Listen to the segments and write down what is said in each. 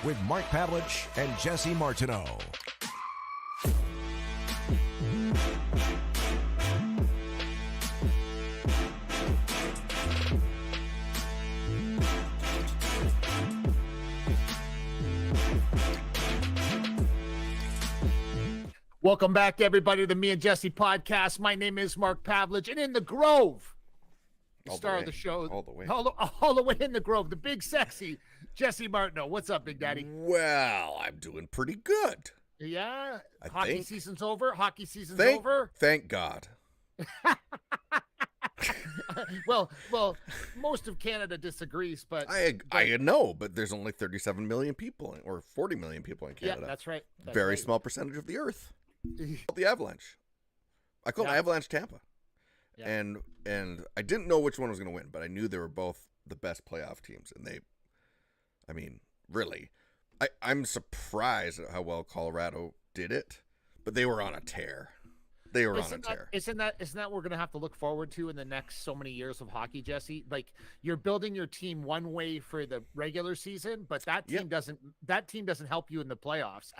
with Mark Pavelich and Jesse Martineau. Welcome back, everybody, to the Me and Jesse podcast. My name is Mark Pavelich, and in the Grove, the star of the show, all the way in the Grove, the big sexy Jesse Martineau. What's up, Big Daddy? Well, I'm doing pretty good. Yeah, I hockey think. Season's over. Hockey season's over. Thank God. Well, most of Canada disagrees, but I know, but there's only 37 million people or 40 million people in Canada. Yeah, that's right. Very small percentage of the Earth. The Avalanche. I call it Avalanche Tampa. Yeah. And I didn't know which one was going to win, but I knew they were both the best playoff teams. And really, I'm surprised at how well Colorado did it, but they were on a tear. Isn't that what we're going to have to look forward to in the next so many years of hockey, Jesse? Like, you're building your team one way for the regular season, but that team doesn't help you in the playoffs,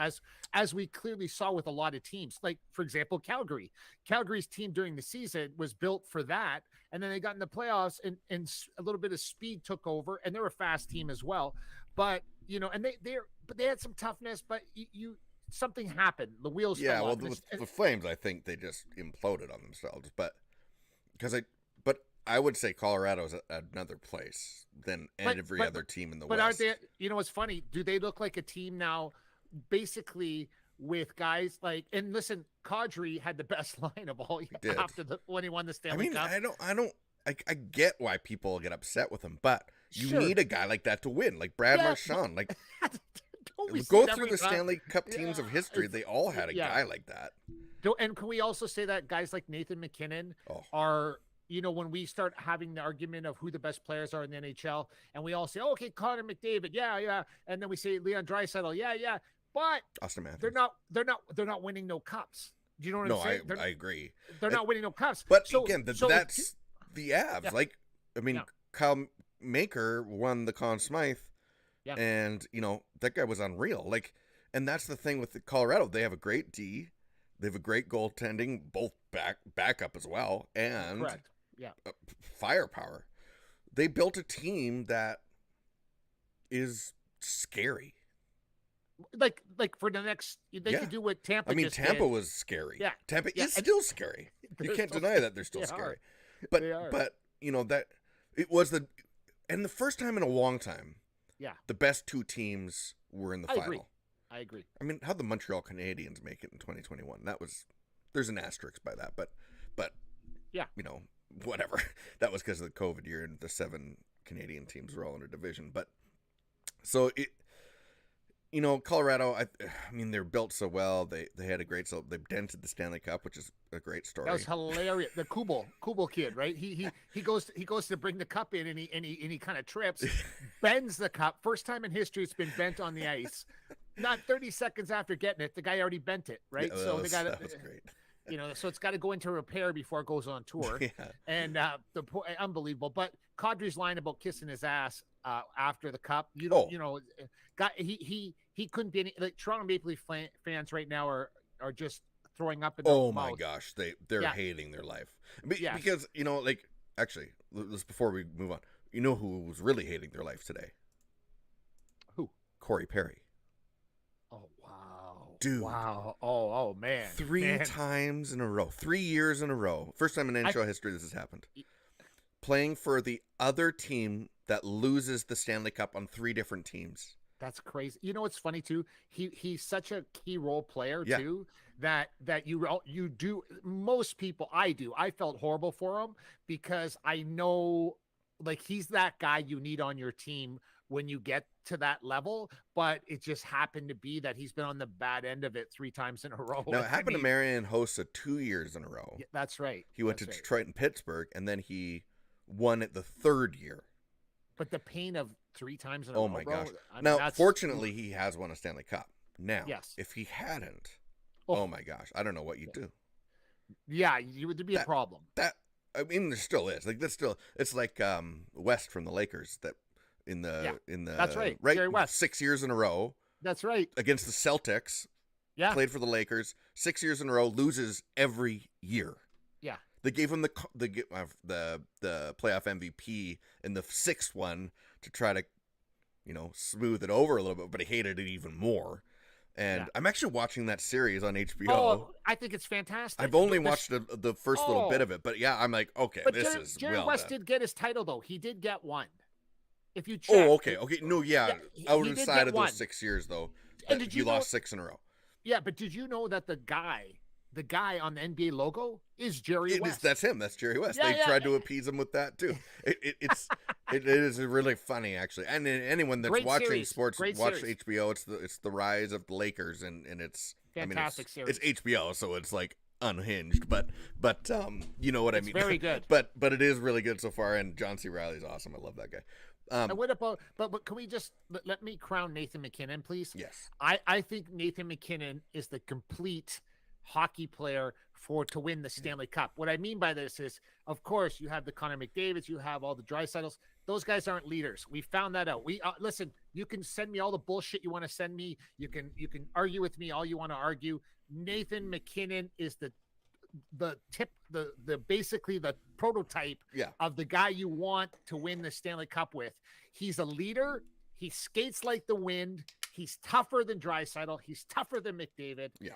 as we clearly saw with a lot of teams. Like, for example, Calgary's team during the season was built for that, and then they got in the playoffs and a little bit of speed took over, and they're a fast team as well. But and they had some toughness, but something happened. The wheels fell off. Yeah, well, the Flames, I think they just imploded on themselves. But I would say Colorado's another place than every other team in the West. But aren't they? You know what's funny? Do they look like a team now, basically with guys like? And listen, Kadri had the best line of all when he won the Stanley Cup. I get why people get upset with him, but you need a guy like that to win, like Brad Marchand, like. Go through the Stanley Cup teams of history. They all had a guy like that. And can we also say that guys like Nathan McKinnon are, when we start having the argument of who the best players are in the NHL, and we all say, okay, Connor McDavid, yeah, and then we say Leon Draisaitl, yeah, but Austin Matthews. They're not winning no cups. Do you know what I'm saying? I agree. They're not winning no cups. But again, that's the Avs. Yeah. Kyle Maker won the Conn Smythe. Yeah. And, that guy was unreal. And that's the thing with the Colorado. They have a great D. They have a great goaltending, both backup as well, and firepower. They built a team that is scary. Like for the next, they could do what Tampa did. Tampa was scary. Yeah. Tampa is still scary. You can't deny that they're still scary. But that it was and the first time in a long time. Yeah, the best two teams were in the final. I agree. How'd the Montreal Canadiens make it in 2021? There's an asterisk by that, but yeah, whatever. That was because of the COVID year and the 7 Canadian teams were all in a division. But so Colorado, they're built so well. They had a great, they dented the Stanley Cup, which is a great story. That was hilarious. The Kubel kid, right? He goes to bring the cup in, and he kind of trips, bends the cup. First time in history it's been bent on the ice. Not 30 seconds after getting it, the guy already bent it, right? Yeah, that was great. So it's got to go into repair before it goes on tour. Yeah. And unbelievable. But Kadri's line about kissing his ass after the cup, he couldn't be any, like, Toronto Maple Leaf fans right now are just throwing up in their mouth. My gosh, they're hating their life. Because actually, before we move on, who's really hating their life today? Who? Corey Perry. Oh wow, dude! Wow, oh man, 3 times in a row, 3 years in a row. First time in NHL history this has happened. Playing for the other team that loses the Stanley Cup on 3 different teams. That's crazy. What's funny too? He's such a key role player too that you do. Most people, I felt horrible for him because I know, he's that guy you need on your team when you get to that level, but it just happened to be that he's been on the bad end of it 3 times in a row. Now, it happened to Marian Hossa 2 years in a row. Yeah, that's right. He went to Detroit and Pittsburgh, and then he won it the 3rd year. But the pain of 3 times in a row. Oh my gosh. Now, fortunately, he has won a Stanley Cup. Now, if he hadn't, oh my gosh, I don't know what you'd do. Yeah, there'd be a problem. There still is. It's like West from the Lakers that in the That's right. Jerry West. 6 years in a row. That's right. Against the Celtics. Yeah. Played for the Lakers 6 years in a row, loses every year. Yeah. They gave him the playoff MVP in the sixth one to try to, smooth it over a little bit, but he hated it even more. And I'm actually watching that series on HBO. Oh, I think it's fantastic. I've only watched the first little bit of it, but yeah, I'm like, okay, but this is Jerry well West done. did get his title though. He did get one. If you check. Oh, okay. No, yeah. Outside of one. those 6 years though, and did he lost 6 in a row. Yeah, but did you know that the guy on the NBA logo is Jerry West? That's him. That's Jerry West. Yeah, they tried to appease him with that too. It is really funny actually. And anyone that's watching sports, watch HBO. It's the rise of the Lakers, and it's fantastic series. It's HBO, so it's like unhinged, but you know what I mean. Very good. but it is really good so far, and John C. Reilly's awesome. I love that guy. And what about? But can we just let me crown Nathan MacKinnon, please? Yes. I think Nathan MacKinnon is the complete hockey player to win the Stanley Cup. What I mean by this is, of course, you have the Connor McDavids, you have all the Draisaitl's. Those guys aren't leaders. We found that out. We listen. You can send me all the bullshit you want to send me. You can argue with me all you want to argue. Nathan MacKinnon is the basically the prototype of the guy you want to win the Stanley Cup with. He's a leader. He skates like the wind. He's tougher than Draisaitl. He's tougher than McDavid. Yeah.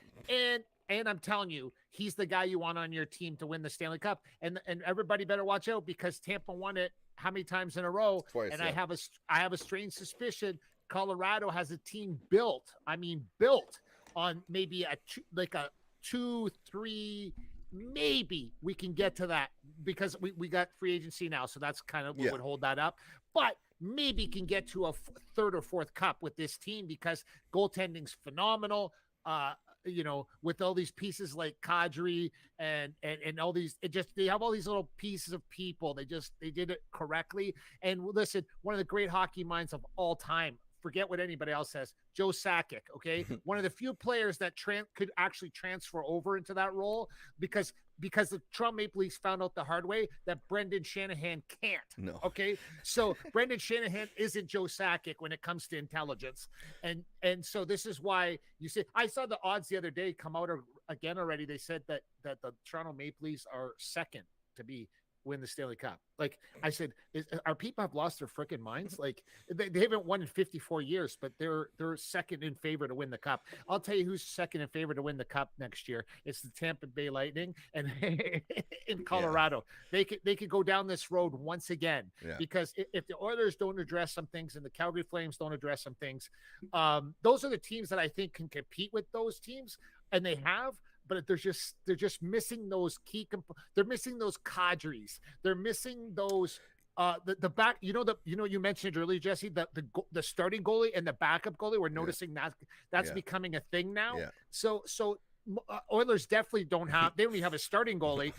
And I'm telling you, he's the guy you want on your team to win the Stanley Cup. And everybody better watch out, because Tampa won it how many times in a row? Twice, and I have a strange suspicion Colorado has a team built on maybe a 2-3. Maybe we can get to that, because we got free agency now, so that's kind of what would hold that up. But maybe can get to a third or fourth cup with this team, because goaltending's phenomenal. With all these pieces like Kadri and all these, they have all these little pieces of people. They did it correctly. And listen, one of the great hockey minds of all time, forget what anybody else says, Joe Sakic, okay? One of the few players that could actually transfer over into that role, because the Toronto Maple Leafs found out the hard way that Brendan Shanahan can't. No. Okay? So Brendan Shanahan isn't Joe Sakic when it comes to intelligence. And so this is why you see, I saw the odds the other day come out again already. They said that the Toronto Maple Leafs are second to win the Stanley Cup. Like I said, our people have lost their freaking minds. Like they haven't won in 54 years, but they're second in favor to win the cup. I'll tell you who's second in favor to win the cup next year. It's the Tampa Bay Lightning, and in Colorado. They could go down this road once again, because if the Oilers don't address some things and the Calgary Flames don't address some things, those are the teams that I think can compete with those teams, and they have. But they're just missing those they're missing those cadres. They're missing those the back. You mentioned earlier, Jesse, the starting goalie and the backup goalie. We're noticing that's becoming a thing now. Yeah. So Oilers definitely don't have. They only have a starting goalie.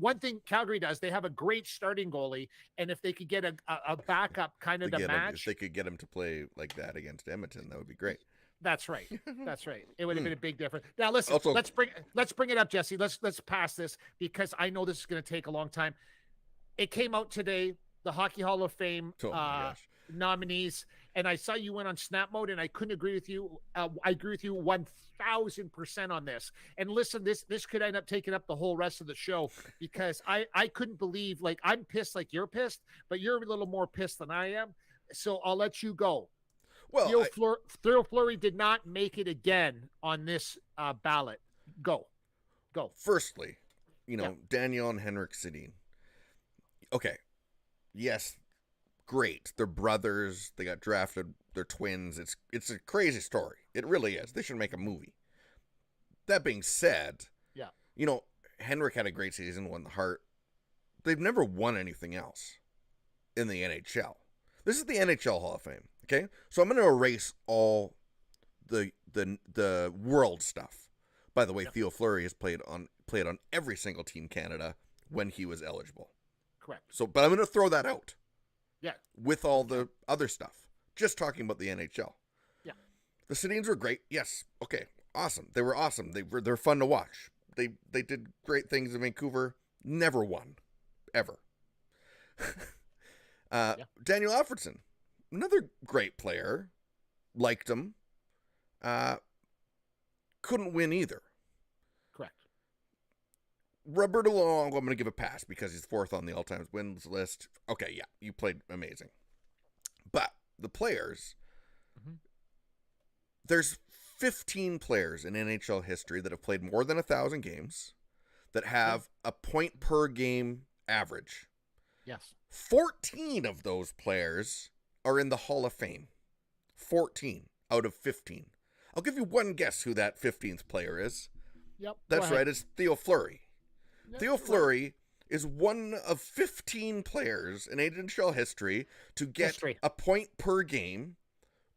One thing Calgary does, they have a great starting goalie, and if they could get a backup kind of to match, if they could get him to play like that against Edmonton, that would be great. That's right. That's right. It would have been a big difference. Now, listen, let's bring it up, Jesse. Let's pass this, because I know this is going to take a long time. It came out today, the Hockey Hall of Fame nominees, and I saw you went on Snap Mode, and I couldn't agree with you. I agree with you 1,000% on this. And listen, this could end up taking up the whole rest of the show, because I couldn't believe, like, I'm pissed like you're pissed, but you're a little more pissed than I am. So I'll let you go. Well, Theo Fleury did not make it again on this ballot. Go. Firstly, Daniel and Henrik Sedin. Okay. Yes, great. They're brothers. They got drafted. They're twins. It's a crazy story. It really is. They should make a movie. That being said, Henrik had a great season, won the Hart. They've never won anything else in the NHL. This is the NHL Hall of Fame. Okay, so I'm going to erase all the world stuff. By the way, Theo Fleury has played on every single Team Canada when he was eligible. Correct. So, but I'm going to throw that out. Yeah. With all the other stuff, just talking about the NHL. Yeah. The Sedins were great. Yes. Okay. Awesome. They were awesome. They're fun to watch. They did great things in Vancouver. Never won, ever. Daniel Alfredson, another great player, liked him, couldn't win either. Correct. Roberto Luongo, I'm going to give a pass because he's 4th on the all-time wins list. Okay, yeah, you played amazing. But the players, there's 15 players in NHL history that have played more than 1,000 games that have a point per game average. Yes. 14 of those players are in the Hall of Fame. 14 out of 15. I'll give you one guess who that 15th player is. Yep. That's right, it's Theo Fleury. Yep. Theo Fleury is one of 15 players in NHL history to get a point per game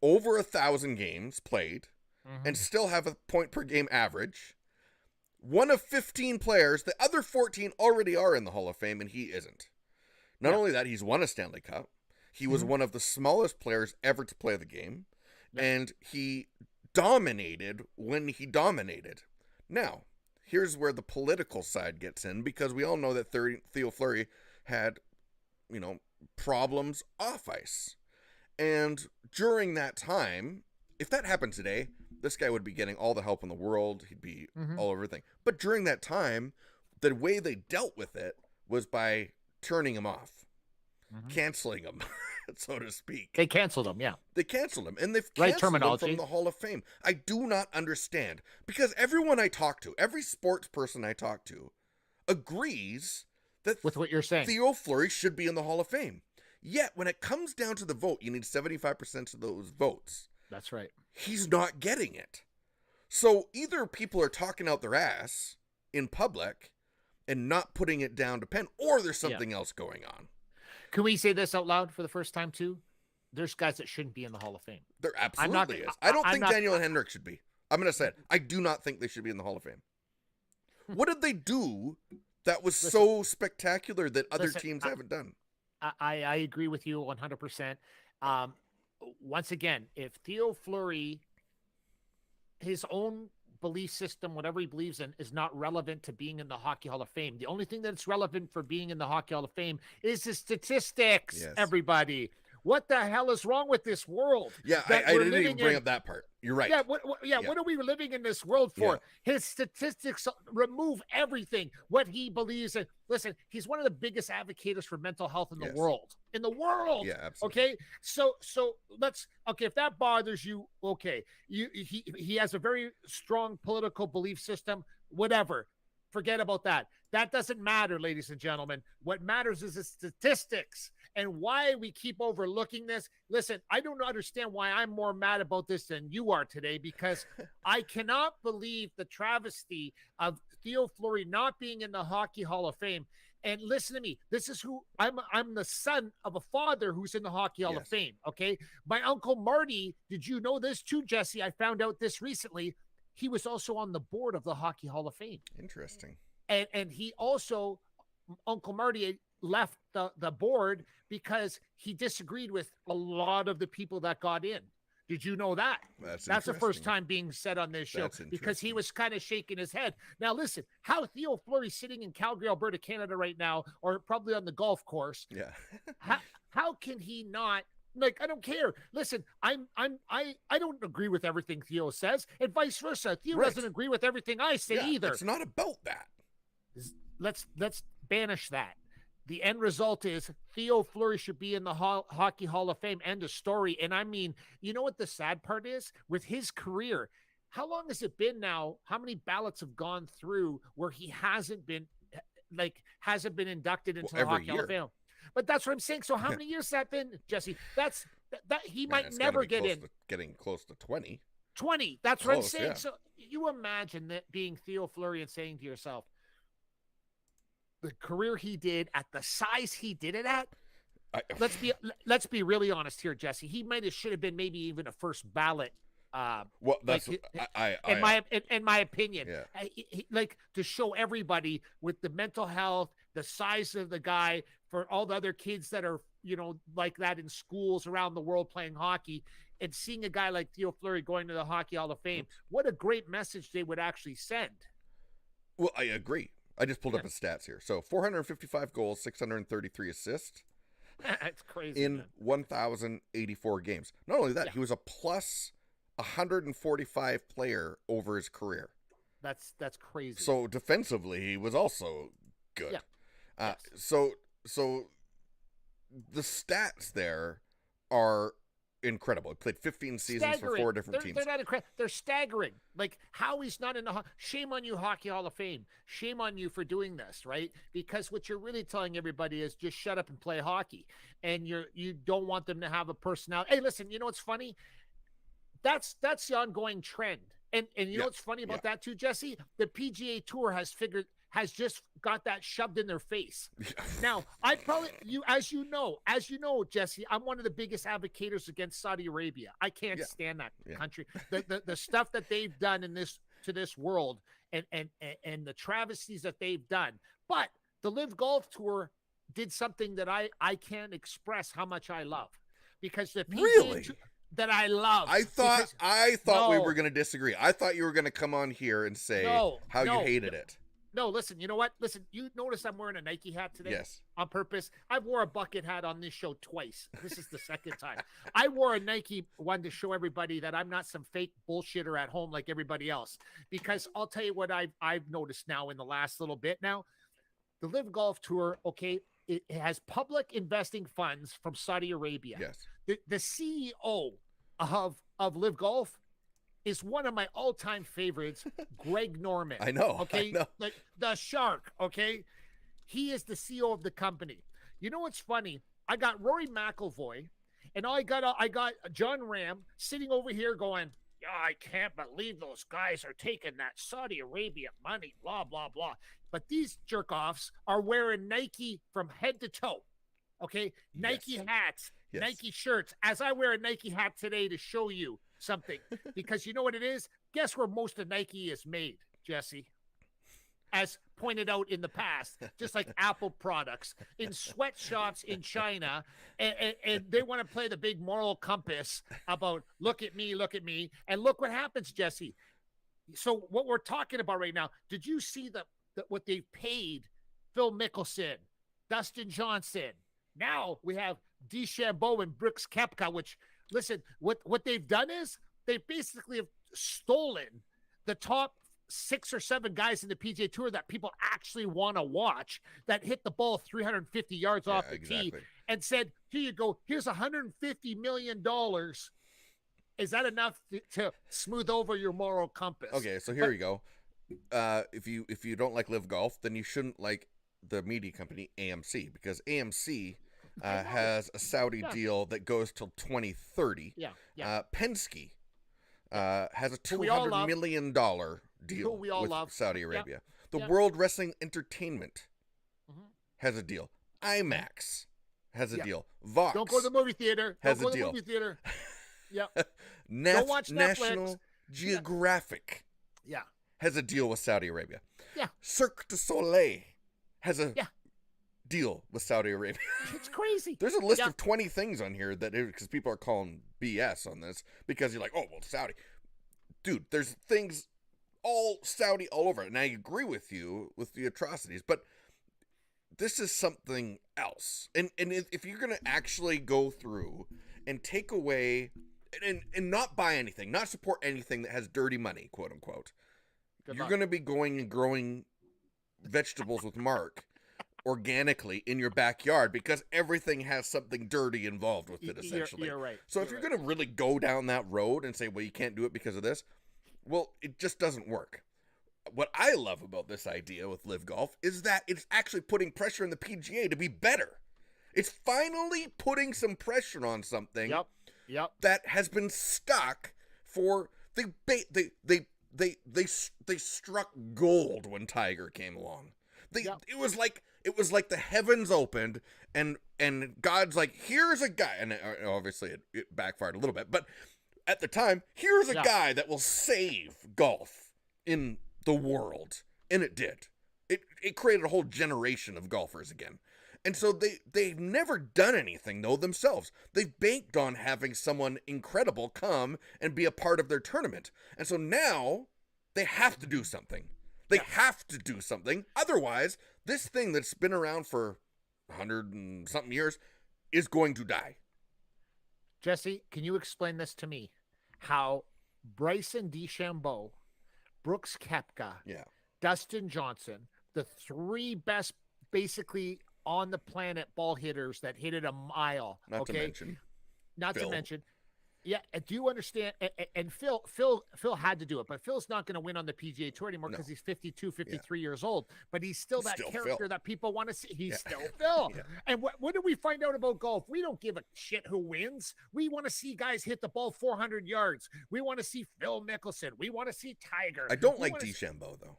over 1,000 games played and still have a point per game average. One of 15 players, the other 14 already are in the Hall of Fame, and he isn't. Not only that, he's won a Stanley Cup. He was one of the smallest players ever to play the game, and he dominated when he dominated. Now, here's where the political side gets in, because we all know that Theo Fleury had, problems off ice. And during that time, if that happened today, this guy would be getting all the help in the world. He'd be all over everything. But during that time, the way they dealt with it was by turning him off, canceling him, so to speak. They canceled him, yeah. They canceled him, and they've canceled him from the Hall of Fame. I do not understand, because everyone I talk to, every sports person I talk to, agrees that with what you're saying, Theo Fleury should be in the Hall of Fame. Yet, when it comes down to the vote, you need 75% of those votes. That's right. He's not getting it. So either people are talking out their ass in public and not putting it down to pen, or there's something else going on. Can we say this out loud for the first time too? There's guys that shouldn't be in the Hall of Fame. There absolutely is. I don't think Daniel and Henrik should be. I'm going to say it. I do not think they should be in the Hall of Fame. What did they do that was so spectacular that other teams haven't done? I agree with you 100%. Once again, if Theo Fleury, his own belief system, whatever he believes in, is not relevant to being in the Hockey Hall of Fame. The only thing that's relevant for being in the Hockey Hall of Fame is the statistics, everybody. What the hell is wrong with this world? Yeah, I didn't even bring up that part. You're right. Yeah, what are we living in this world for? Yeah. His statistics remove everything, what he believes in. Listen, he's one of the biggest advocates for mental health in the world. In the world. Yeah, absolutely. Okay? So if that bothers you, okay. He has a very strong political belief system, whatever. Forget about that. That doesn't matter, ladies and gentlemen. What matters is the statistics and why we keep overlooking this. Listen, I don't understand why I'm more mad about this than you are today, because I cannot believe the travesty of Theo Fleury not being in the Hockey Hall of Fame. And listen to me. This is who I'm the son of a father who's in the Hockey Hall of Fame. Okay. My uncle Marty, did you know this too, Jesse? I found out this recently. He was also on the board of the Hockey Hall of Fame. Interesting. And he also, Uncle Marty, left the board because he disagreed with a lot of the people that got in. Did you know that? That's the first time being said on this show, because he was kind of shaking his head. Now, listen, how Theo Fleury sitting in Calgary, Alberta, Canada right now, or probably on the golf course. Yeah. how can he not? Like, I don't care. Listen, I don't agree with everything Theo says, and vice versa. Theo doesn't agree with everything I say either. It's not about that. Let's banish that. The end result is Theo Fleury should be in the Hockey Hall of Fame. End of story. And I mean, you know what the sad part is? With his career, how long has it been now? How many ballots have gone through where he hasn't been inducted into the Hockey Hall of Fame? But that's what I'm saying. So how many years has that been, Jesse? That he might never get in. Getting close to 20. 20. That's what I'm saying. Yeah. So you imagine that being Theo Fleury and saying to yourself, the career he did at the size he did it at. Let's be really honest here, Jesse. He should have been maybe even a first ballot. Well, that's in my opinion. Yeah. To show everybody with the mental health, the size of the guy, for all the other kids that are like that in schools around the world playing hockey, and seeing a guy like Theo Fleury going to the Hockey Hall of Fame, what a great message they would actually send. Well, I agree. I just pulled up his stats here. So 455 goals, 633 assists, That's crazy. In man. 1,084 games. Not only that, he was a plus 145 player over his career. That's crazy. So defensively, he was also good. Yeah. Yes. So the stats there are incredible. He played 15 seasons for 4 different teams. They're not incredible. They're staggering. Like, how he's not in the shame on you, Hockey Hall of Fame. Shame on you for doing this, right? Because what you're really telling everybody is just shut up and play hockey. And you don't want them to have a personality. Hey, listen, you know what's funny? That's the ongoing trend. And you know what's funny about that too, Jesse? The PGA Tour has just got that shoved in their face. Now, as you know, Jesse, I'm one of the biggest advocates against Saudi Arabia. I can't stand that country. The stuff that they've done to this world and the travesties that they've done. But the LIV Golf Tour did something that I can't express how much I love. Because the PGA Tour, that I love. I thought we were going to disagree. I thought you were going to come on here and say how you hated it. No, listen, you know what? Listen, you notice I'm wearing a Nike hat today? Yes. On purpose. I wore a bucket hat on this show twice. This is the second time. I wore a Nike one to show everybody that I'm not some fake bullshitter at home like everybody else. Because I'll tell you what I've noticed now in the last little bit now. The LIV Golf Tour, okay, it has public investing funds from Saudi Arabia. Yes. The CEO of LIV Golf is one of my all-time favorites, Greg Norman. I know. Okay, I know. The shark. Okay, he is the CEO of the company. You know what's funny? I got Rory McIlroy, and I got John Ram sitting over here going, "Yeah, I can't believe those guys are taking that Saudi Arabia money." Blah blah blah. But these jerk-offs are wearing Nike from head to toe. Okay, Nike hats, Nike shirts. As I wear a Nike hat today to show you something, because you know what it is? Guess where most of Nike is made, Jesse? As pointed out in the past, just like Apple products, in sweatshops in China, and they want to play the big moral compass about look at me, and look what happens, Jesse. So what we're talking about right now, did you see what they've paid Phil Mickelson, Dustin Johnson? Now we have DeChambeau and Brooks Koepka, which, listen, what they've done is they basically have stolen the top 6 or 7 guys in the PGA Tour that people actually want to watch, that hit the ball 350 yards off the tee, and said, here you go, here's $150 million. Is that enough to smooth over your moral compass? Okay, so here you go. If you don't like LIV Golf, then you shouldn't like the media company AMC, because AMC has a Saudi deal that goes till 2030. Penske has a $200 million deal with Saudi Arabia. The World Wrestling Entertainment has a deal. IMAX has a deal. Vox don't go to the movie theater. Has a deal. Don't watch National Geographic has a deal with Saudi Arabia. Cirque du Soleil has a deal with Saudi Arabia. It's crazy. There's a list of 20 things on here that, because people are calling BS on this, because you're like, oh, well, Saudi. Dude, there's things all Saudi all over it. And I agree with you with the atrocities, but this is something else. And if you're going to actually go through and take away and not buy anything, not support anything that has dirty money, quote unquote, you're going to be going and growing vegetables with Mark organically in your backyard, because everything has something dirty involved with it, essentially. You're right. So if you're going to really go down that road and say, well, you can't do it because of this, well, it just doesn't work. What I love about this idea with LIV Golf is that it's actually putting pressure on the PGA to be better. It's finally putting some pressure on something that has been stuck for they struck gold when Tiger came along. It was like the heavens opened and God's like, here's a guy, and obviously it backfired a little bit, but at the time, here's a guy that will save golf in the world, and it did. It created a whole generation of golfers again. And so they've never done anything, though, themselves. They've banked on having someone incredible come and be a part of their tournament. And so now they have to do something. They have to do something. Otherwise, this thing that's been around for 100 and something years is going to die. Jesse, can you explain this to me? How Bryson DeChambeau, Brooks Koepka, Dustin Johnson, the three best basically on the planet ball hitters that hit it a mile. Not to mention. Yeah, do you understand? And Phil had to do it, but Phil's not going to win on the PGA Tour anymore because he's 52, 53 years old. But he's still that character Phil. That people want to see. He's still Phil. And what did we find out about golf? We don't give a shit who wins. We want to see guys hit the ball 400 yards. We want to see Phil Mickelson. We want to see Tiger. I don't like DeChambeau, though.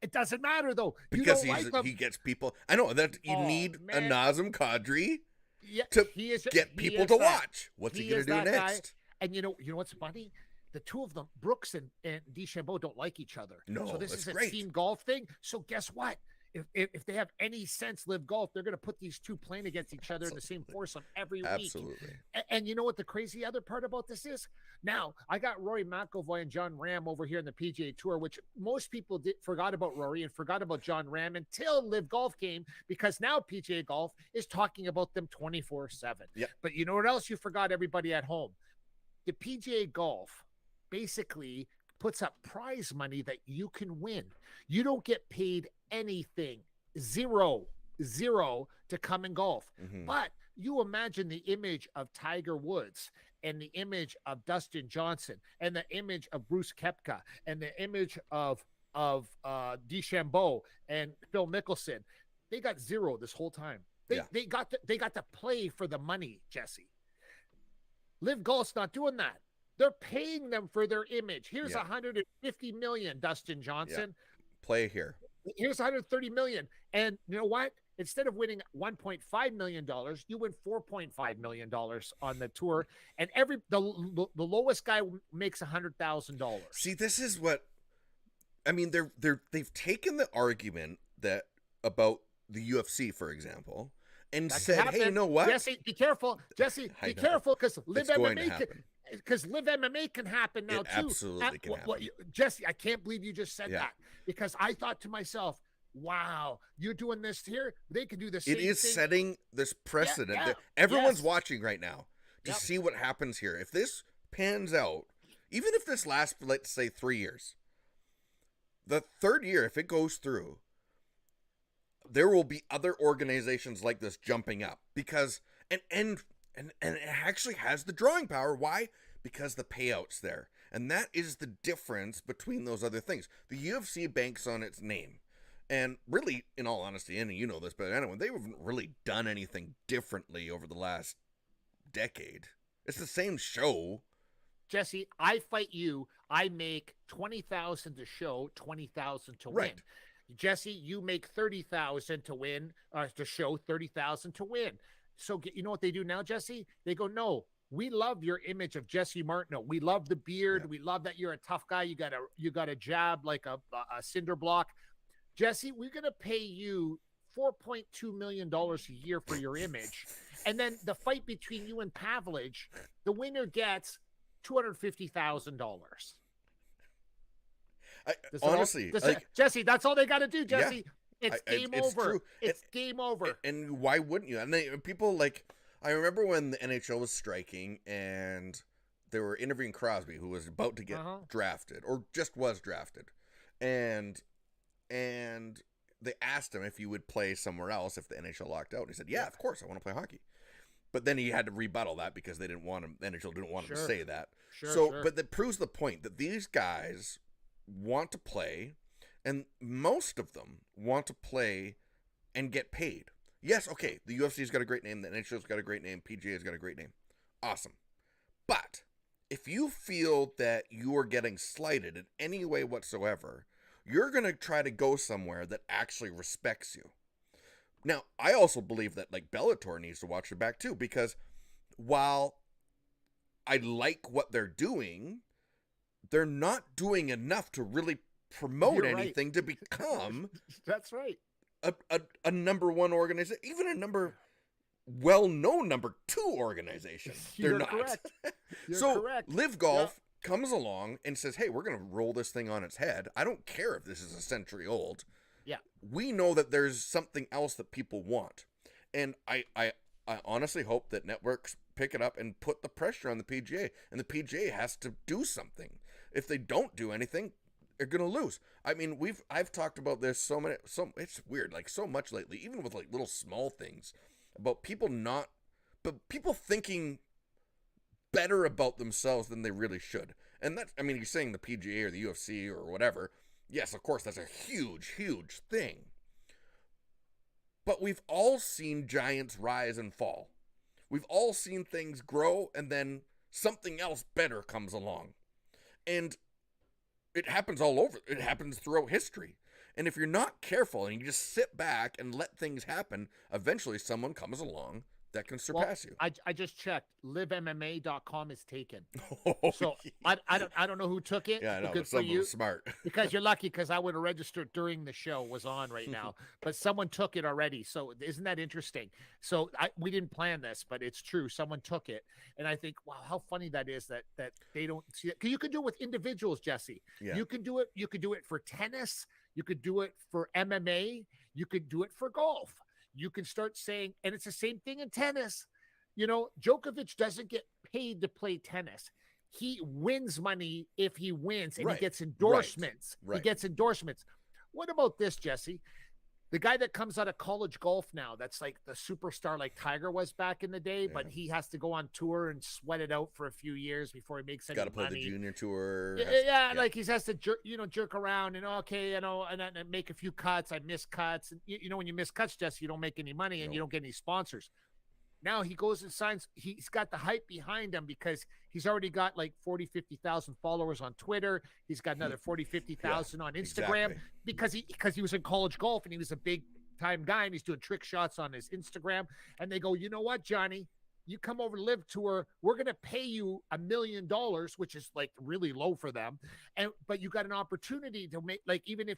It doesn't matter, though. Because he gets people. I know that you need a Nazem Kadri. To get people to watch. What's he going to do next? Guy. And you know what's funny? The two of them, Brooks and DeChambeau, don't like each other. No, so this is a great. team golf thing. So guess what? If they have any sense, LIV Golf, they're going to put these two playing against each other in the same foursome every week. Absolutely. And you know what the crazy other part about this is? Now, I got Rory McIlroy and John Ram over here in the PGA Tour, which most people forgot about Rory and forgot about John Ram until LIV Golf came, because now PGA Golf is talking about them 24/7. Yep. But you know what else you forgot, everybody at home? The PGA Golf basically puts up prize money that you can win. You don't get paid anything, zero to come and golf. Mm-hmm. But you imagine the image of Tiger Woods and the image of Dustin Johnson and the image of Bruce Koepka and the image of DeChambeau and Phil Mickelson. They got zero this whole time. They got to play for the money, Jesse. LIV Golf's not doing that. They're paying them for their image. Here's $150 million, Dustin Johnson. Play here. Here's $130 million. And you know what? Instead of winning $1.5 million, you win $4.5 million on the tour. And the lowest guy makes $100,000. See, this is what I mean. They've taken the argument that about the UFC, for example, and said, "Hey, you know what? Jesse, be careful. Jesse, be careful, because LIV MMA can happen now too. Absolutely can happen. Jesse, I can't believe you just said that, because I thought to myself, wow, you're doing this here. They could do the same thing. It is setting this precedent that everyone's watching right now to see what happens here. If this pans out, even if this lasts, let's say 3 years, the third year, if it goes through, there will be other organizations like this jumping up, because and it actually has the drawing power. Why? Because the payout's there. And that is the difference between those other things. The UFC banks on its name. And really, in all honesty, and you know this better than anyone, they haven't really done anything differently over the last decade. It's the same show. Jesse, I fight you. I make $20,000 to show, $20,000 to win. Jesse, you make $30,000 to win, to show, $30,000 to win. So you know what they do now, Jesse? They go, no, we love your image of Jesse Martineau. We love the beard. Yeah. We love that you're a tough guy. You got a jab like a cinder block. Jesse, we're going to pay you $4.2 million a year for your image. And then the fight between you and Pavelich, the winner gets $250,000. Honestly, Jesse, that's all they got to do, Jesse. It's game over. True. It's game over. And why wouldn't you? And people I remember when the NHL was striking and they were interviewing Crosby, who was about to get drafted or just was drafted. And they asked him if he would play somewhere else if the NHL locked out. And he said, yeah, of course, I want to play hockey. But then he had to rebuttal that because they didn't want him. The NHL didn't want him to say that. But that proves the point that these guys want to play, and most of them want to play and get paid. Yes, okay, the UFC's got a great name, the NHL's got a great name, PGA's got a great name. Awesome. But if you feel that you are getting slighted in any way whatsoever, you're going to try to go somewhere that actually respects you. Now, I also believe that Bellator needs to watch their back too, because while I like what they're doing, they're not doing enough to really promote anything to become that's right. A number one organization, even a well-known number two organization. They're not. Correct. So correct. LIV Golf comes along and says, hey, we're going to roll this thing on its head. I don't care if this is a century old. Yeah. We know that there's something else that people want. And I I honestly hope that networks pick it up and put the pressure on the PGA, and the PGA has to do something. If they don't do anything, they're gonna lose. I mean, I've talked about this it's weird, like so much lately, even with like little small things about people thinking better about themselves than they really should. And that's, I mean, you're saying the PGA or the UFC or whatever. Yes, of course, that's a huge, huge thing. But we've all seen giants rise and fall. We've all seen things grow and then something else better comes along. And it happens all over. It happens throughout history. And if you're not careful and you just sit back and let things happen, eventually someone comes along that can surpass you. I just checked. LiveMMA.com is taken. Oh, so yeah. I don't know who took it. Yeah, I know. Good But for someone you. was smart. Because you're lucky, because I would have registered during the show was on right now. But someone took it already. So isn't that interesting? So we didn't plan this, but it's true. Someone took it. And I think, wow, how funny that is that they don't see it. You can do it with individuals, Jesse. Yeah. You can do it. You could do it for tennis. You could do it for MMA. You could do it for golf. You can start saying, and it's the same thing in tennis. You know, Djokovic doesn't get paid to play tennis. He wins money if he wins, and Right. he gets endorsements. Right. He gets endorsements. What about this, Jesse? The guy that comes out of college golf now, that's like the superstar like Tiger was back in the day, but he has to go on tour and sweat it out for a few years before he makes any money. Got to play the junior tour. Yeah, like he has to jerk around and and make a few cuts. I miss cuts. And you know, when you miss cuts, Jesse, you don't make any money and you don't get any sponsors. Now he goes and signs. He's got the hype behind him because he's already got like 40, 50,000 followers on Twitter. He's got another 40, 50,000 on Instagram because he was in college golf and he was a big time guy and he's doing trick shots on his Instagram. And they go, you know what, Johnny? You come over to LIV Tour, we're going to pay you $1 million, which is like really low for them. But you got an opportunity to make, like, even if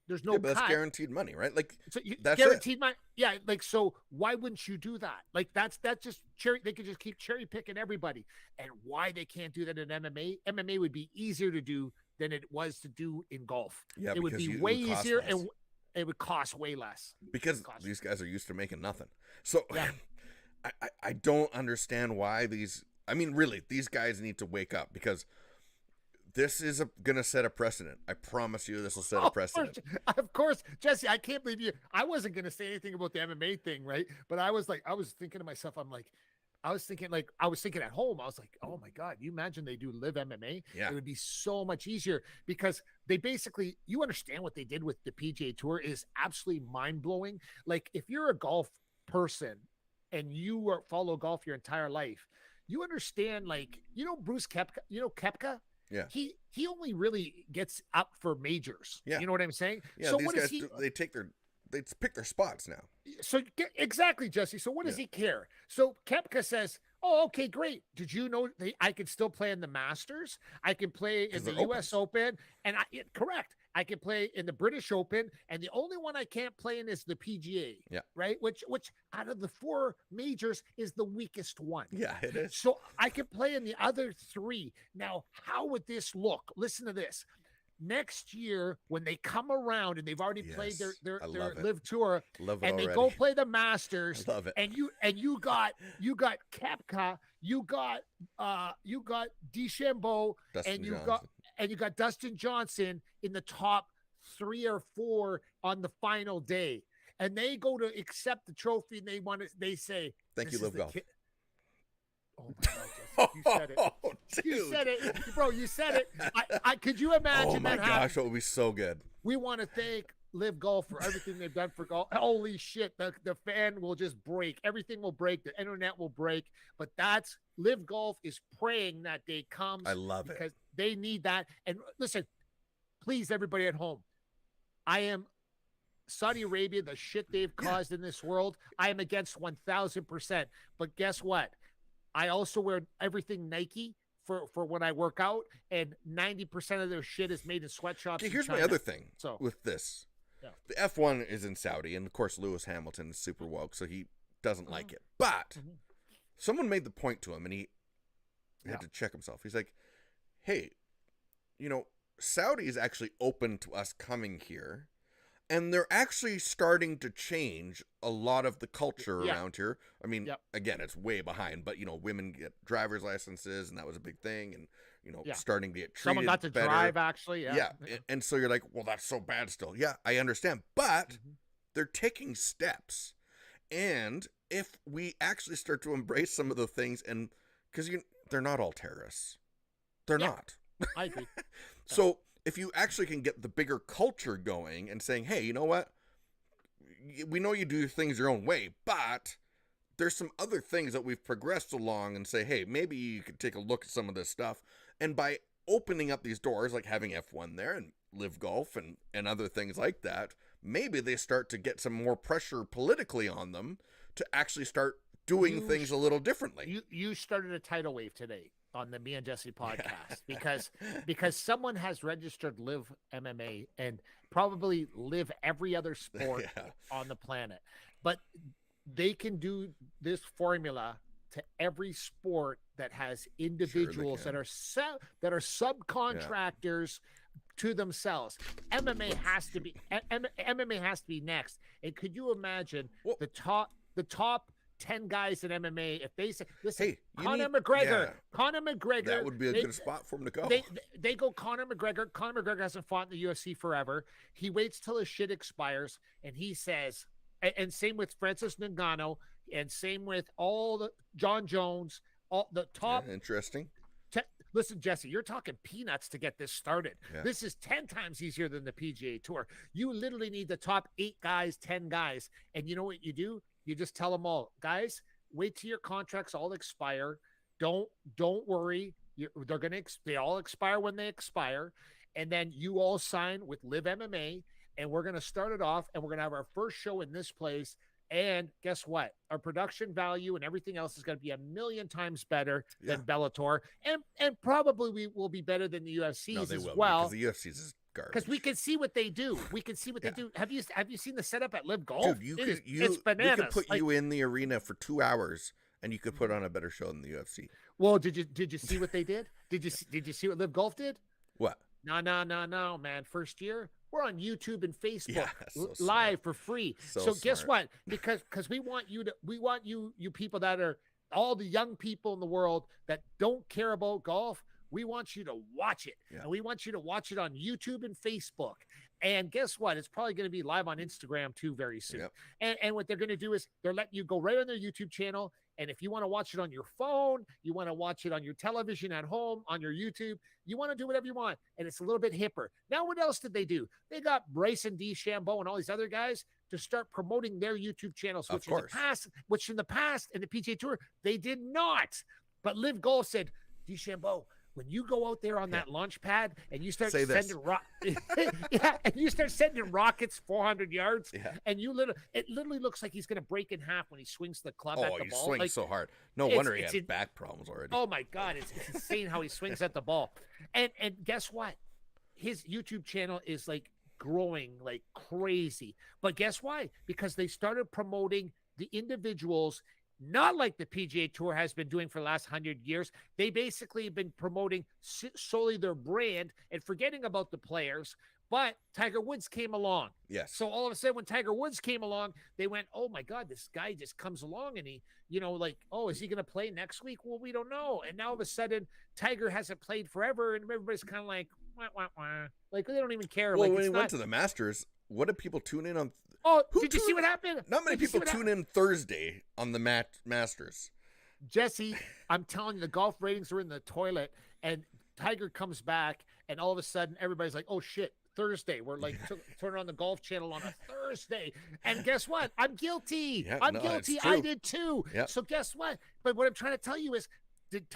there's no cut. But that's guaranteed money, right? Like, so that's guaranteed money. Yeah. Like, so why wouldn't you do that? Like, that's just they could just keep cherry picking everybody. And why they can't do that in MMA would be easier to do than it was to do in golf. Yeah, it would be way easier and it would cost way less. Because these guys are used to making nothing. So yeah. I don't understand why these guys need to wake up, because this is going to set a precedent. I promise you this will set a precedent. Of course, Jesse, I can't believe you. I wasn't going to say anything about the MMA thing, right? But I was thinking to myself, I was thinking at home, I was like, oh my God, you imagine they do LIV MMA? Yeah. It would be so much easier because they basically, you understand what they did with the PGA Tour is absolutely mind blowing. Like, if you're a golf person and you follow golf your entire life, you understand, like, Bruce Koepka, yeah, he only really gets up for majors. Yeah. You know what I'm saying? Yeah, so these what guys, they pick their spots now. So exactly, Jesse. So what does he care? So Koepka says, oh, okay, great. Did you know I could still play in the Masters? I can play in the U.S. Open. And correct. I can play in the British Open. And the only one I can't play in is the PGA. Yeah. Right? Which out of the 4 majors is the weakest one. Yeah, it is. So I can play in the other 3. Now, how would this look? Listen to this. Next year, when they come around and they've already played their LIV Tour, and they go play the Masters, love it. and you got Koepka, you got DeChambeau, and you got Dustin Johnson in the top 3 or 4 on the final day, and they go to accept the trophy, and they say, "Thank you, LIV Golf." Oh my God, Jesse, you said it. Oh, you said it, bro. You said it. I could you imagine? Oh my gosh, it would be so good. We want to thank LIV Golf for everything they've done for golf. Holy shit, the fan will just break. Everything will break. The internet will break. But that's LIV Golf is praying that day comes. I love it because they need that. And listen, please, everybody at home, I am Saudi Arabia, the shit they've caused in this world. I am against 1,000%. But guess what? I also wear everything Nike for when I work out, and 90% of their shit is made in sweatshops. Okay, here's my other thing with this. Yeah. The F1 is in Saudi, and of course Lewis Hamilton is super woke, so he doesn't like it. But someone made the point to him, and he had to check himself. He's like, hey, Saudi is actually open to us coming here And they're actually starting to change a lot of the culture around here. I mean, again, it's way behind, but women get driver's licenses, and that was a big thing, and starting to get treated Someone got to better. drive, actually. Yeah. And so you're like, well, that's so bad still. Yeah, I understand, but they're taking steps, and if we actually start to embrace some of the things, and because they're not all terrorists, they're not. I agree. So if you actually can get the bigger culture going and saying, hey, you know what? We know you do things your own way, but there's some other things that we've progressed along, and say, hey, maybe you could take a look at some of this stuff. And by opening up these doors, like having F1 there and LIV Golf and other things like that, maybe they start to get some more pressure politically on them to actually start doing things a little differently. You started a tidal wave today on the Me and Jesse podcast because someone has registered LIV MMA and probably LIV every other sport on the planet, but they can do this formula to every sport that has individuals that are subcontractors to themselves. MMA has to be next. And could you imagine the top 10 guys in MMA, if they say, listen, hey, Conor McGregor, that would be a good spot for him to go. They go Conor McGregor. Conor McGregor hasn't fought in the UFC forever. He waits till his shit expires, and he says, and same with Francis Ngannou, and same with all the John Jones, all the top. Interesting. Listen, Jesse, you're talking peanuts to get this started. Yeah. This is 10 times easier than the PGA Tour. You literally need the top 8 guys, 10 guys, and you know what you do? You just tell them all, guys, wait till your contracts all expire. Don't worry. They all expire when they expire. And then you all sign with LIV MMA, and we're going to start it off, and we're going to have our first show in this place. And guess what? Our production value and everything else is going to be 1,000,000 times better than Bellator. And probably we will be better than the UFC's as well. Because the UFC's is garbage. Because we can see what they do. We can see what they do. Have you seen the setup at LIV Golf? Dude, it's bananas. We could put you in the arena for 2 hours, and you could put on a better show than the UFC. Well, did you see what they did? Did you see what LIV Golf did? What? No, man. First year, we're on YouTube and Facebook live for free. So guess what? Because we want you people that are all the young people in the world that don't care about golf. We want you to watch it, and we want you to watch it on YouTube and Facebook. And guess what? It's probably going to be live on Instagram too very soon. Yep. And what they're going to do is they're letting you go right on their YouTube channel. And if you want to watch it on your phone, you want to watch it on your television at home, on your YouTube, you want to do whatever you want. And it's a little bit hipper. Now, what else did they do? They got Bryson DeChambeau and all these other guys to start promoting their YouTube channels, which in the past in the PGA Tour, they did not. But LIV Golf said, DeChambeau, when you go out there on that launch pad and you start sending rockets 400 yards, and it literally looks like he's going to break in half when he swings the club at the ball. Oh, he swings so hard. No wonder he has back problems already. Oh my God, it's insane how he swings at the ball. And guess what? His YouTube channel is like growing like crazy. But guess why? Because they started promoting the individuals. Not like the PGA Tour has been doing for the last 100 years. They basically have been promoting solely their brand and forgetting about the players. But Tiger Woods came along. Yes. So all of a sudden when Tiger Woods came along, they went, oh my God, this guy just comes along and he, is he going to play next week? Well, we don't know. And now all of a sudden Tiger hasn't played forever. And everybody's kind of like, wah, wah, wah. Like they don't even care. Well, when he went to the Masters, what did people tune in on? Did you see what happened? Not many people tune in Thursday on the Masters. Jesse, I'm telling you, the golf ratings are in the toilet, and Tiger comes back, and all of a sudden, everybody's like, oh, shit, Thursday. We're like, turn on the Golf Channel on a Thursday. And guess what? I'm guilty. I'm guilty. I did too. Yep. So guess what? But what I'm trying to tell you is, did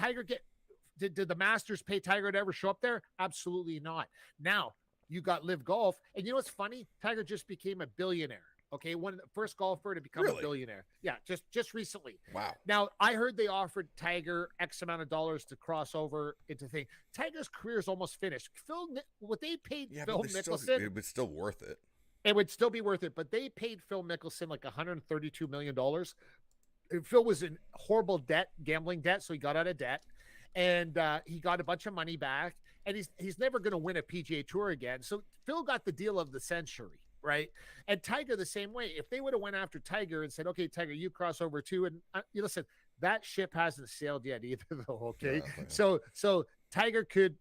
the Masters pay Tiger to ever show up there? Absolutely not. Now, you got LIV Golf, and you know what's funny? Tiger just became a billionaire. Okay, one of the first golfer to become a billionaire. Yeah, just recently. Wow. Now I heard they offered Tiger X amount of dollars to cross over into thing. Tiger's career is almost finished. What they paid Phil Mickelson, it was still worth it. It would still be worth it, but they paid Phil Mickelson like $132 million. And Phil was in horrible debt, gambling debt, so he got out of debt, and he got a bunch of money back. And he's never going to win a PGA Tour again. So Phil got the deal of the century. right? And Tiger the same way. If they would have went after Tiger and said, "Okay, Tiger, you cross over too," and you listen, that ship hasn't sailed yet either, though. Okay, so Tiger could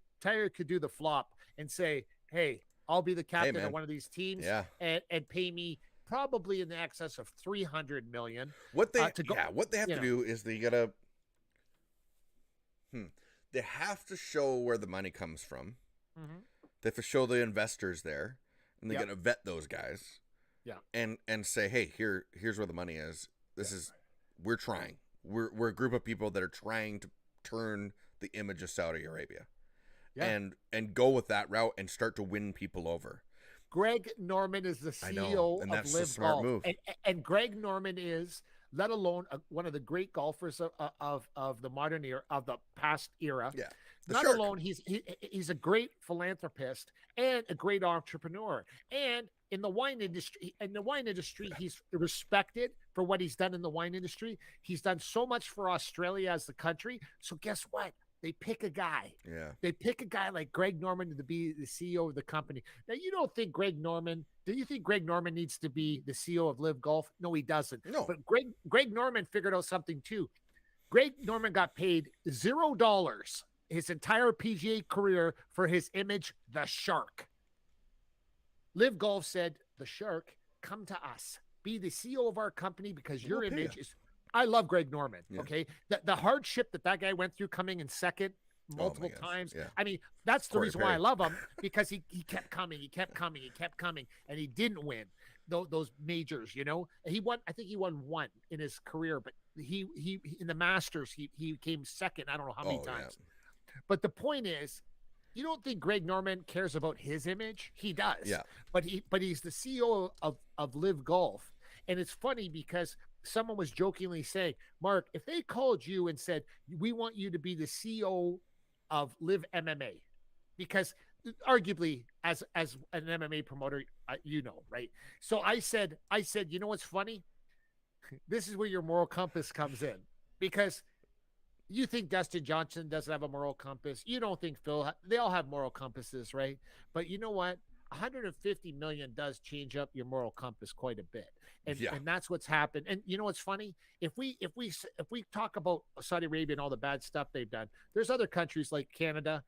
do the flop and say, "Hey, I'll be the captain of one of these teams, and pay me probably in the excess of $300 million." What they have to do is they gotta they have to show where the money comes from. Mm-hmm. They have to show the investors there, and they gotta vet those guys. Yeah, and say, hey, here's where the money is. We're trying. We're a group of people that are trying to turn the image of Saudi Arabia. Yeah. And go with that route and start to win people over. Greg Norman is the CEO and of that's LIV a smart Golf. move. And Greg Norman is, let alone one of the great golfers of the modern era, of the past era. Yeah. Not alone, he's a great philanthropist and a great entrepreneur. And in the wine industry, he's respected for what he's done in the wine industry. He's done so much for Australia as the country. So guess what? They pick a guy. Yeah. They pick a guy like Greg Norman to be the CEO of the company. Now, you don't think do you think Greg Norman needs to be the CEO of LIV Golf? No, he doesn't. No. But Greg Norman figured out something too. Greg Norman got paid $0 his entire PGA career for his image, the Shark. LIV Golf said, the Shark, come to us. Be the CEO of our company because your image is... I love Greg Norman, okay? The hardship that guy went through coming in second multiple times. Yeah. I mean, that's the reason why I love him, because he kept coming, and he didn't win those majors, you know? He won, I think he won one in his career, but he in the Masters, he came second, I don't know how many times. Yeah. But the point is, you don't think Greg Norman cares about his image? He does. Yeah. But he's the CEO of LIV Golf. And it's funny because someone was jokingly saying, Mark, if they called you and said, we want you to be the CEO of LIV MMA, because arguably as an MMA promoter, you know, right? So I said, you know what's funny? This is where your moral compass comes in, because you think Dustin Johnson doesn't have a moral compass. You don't think they all have moral compasses, right? But you know what? 150 million does change up your moral compass quite a bit. And that's what's happened. And you know what's funny? If we talk about Saudi Arabia and all the bad stuff they've done, there's other countries like Canada,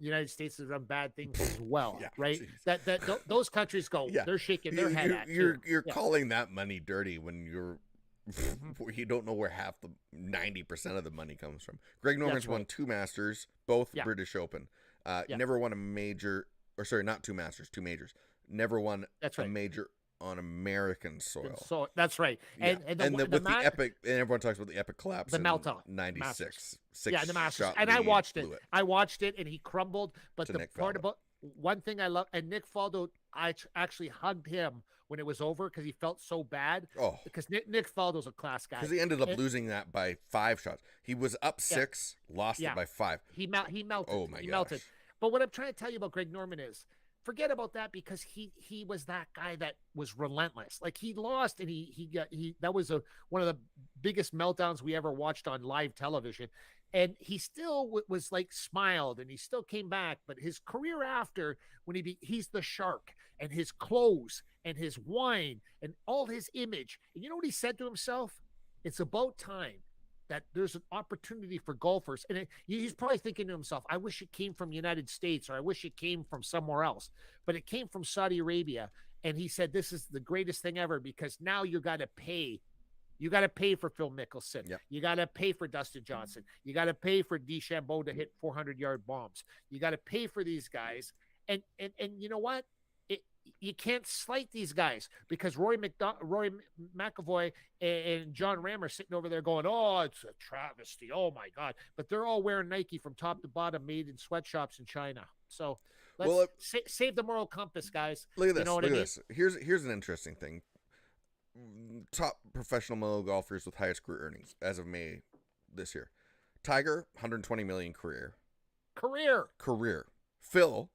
United States that have done bad things as well, right? That those countries go, they're shaking their head at. You're calling that money dirty when you don't know where half the 90% of the money comes from. Greg Norman's won 2 Masters, both British Open. Never won a major, or sorry, not 2 Masters, 2 majors. Never won a major on American soil. So that's right. And the epic, and everyone talks about the epic collapse. The meltdown. 96. The Masters. And I watched it. I watched it, and he crumbled. But the part about one thing I love, and Nick Faldo, I actually hugged him when it was over because he felt so bad. Oh, because Nick Faldo's a class guy. Because he ended up losing that by 5 shots. He was up 6, lost it by 5. He melted. Oh my gosh. Melted. But what I'm trying to tell you about Greg Norman is, forget about that, because he was that guy that was relentless. Like, he lost, and that was one of the biggest meltdowns we ever watched on live television. And he still was like smiled, and he still came back. But his career after, when he's the Shark, and his clothes and his wine and all his image. And you know what he said to himself? It's about time that there's an opportunity for golfers. And he's probably thinking to himself, I wish it came from the United States, or I wish it came from somewhere else. But it came from Saudi Arabia. And he said, this is the greatest thing ever, because now you got to pay. You got to pay for Phil Mickelson. Yep. You got to pay for Dustin Johnson. You got to pay for DeChambeau to hit 400-yard bombs. You got to pay for these guys. And you know what? You can't slight these guys, because Rory McIlroy and John Ram are sitting over there going, oh, it's a travesty. Oh, my God. But they're all wearing Nike from top to bottom, made in sweatshops in China. So let's save the moral compass, guys. Look at this. Look at this. Here's an interesting thing. Top professional male golfers with highest career earnings as of May this year. Tiger, 120 million career. Phil,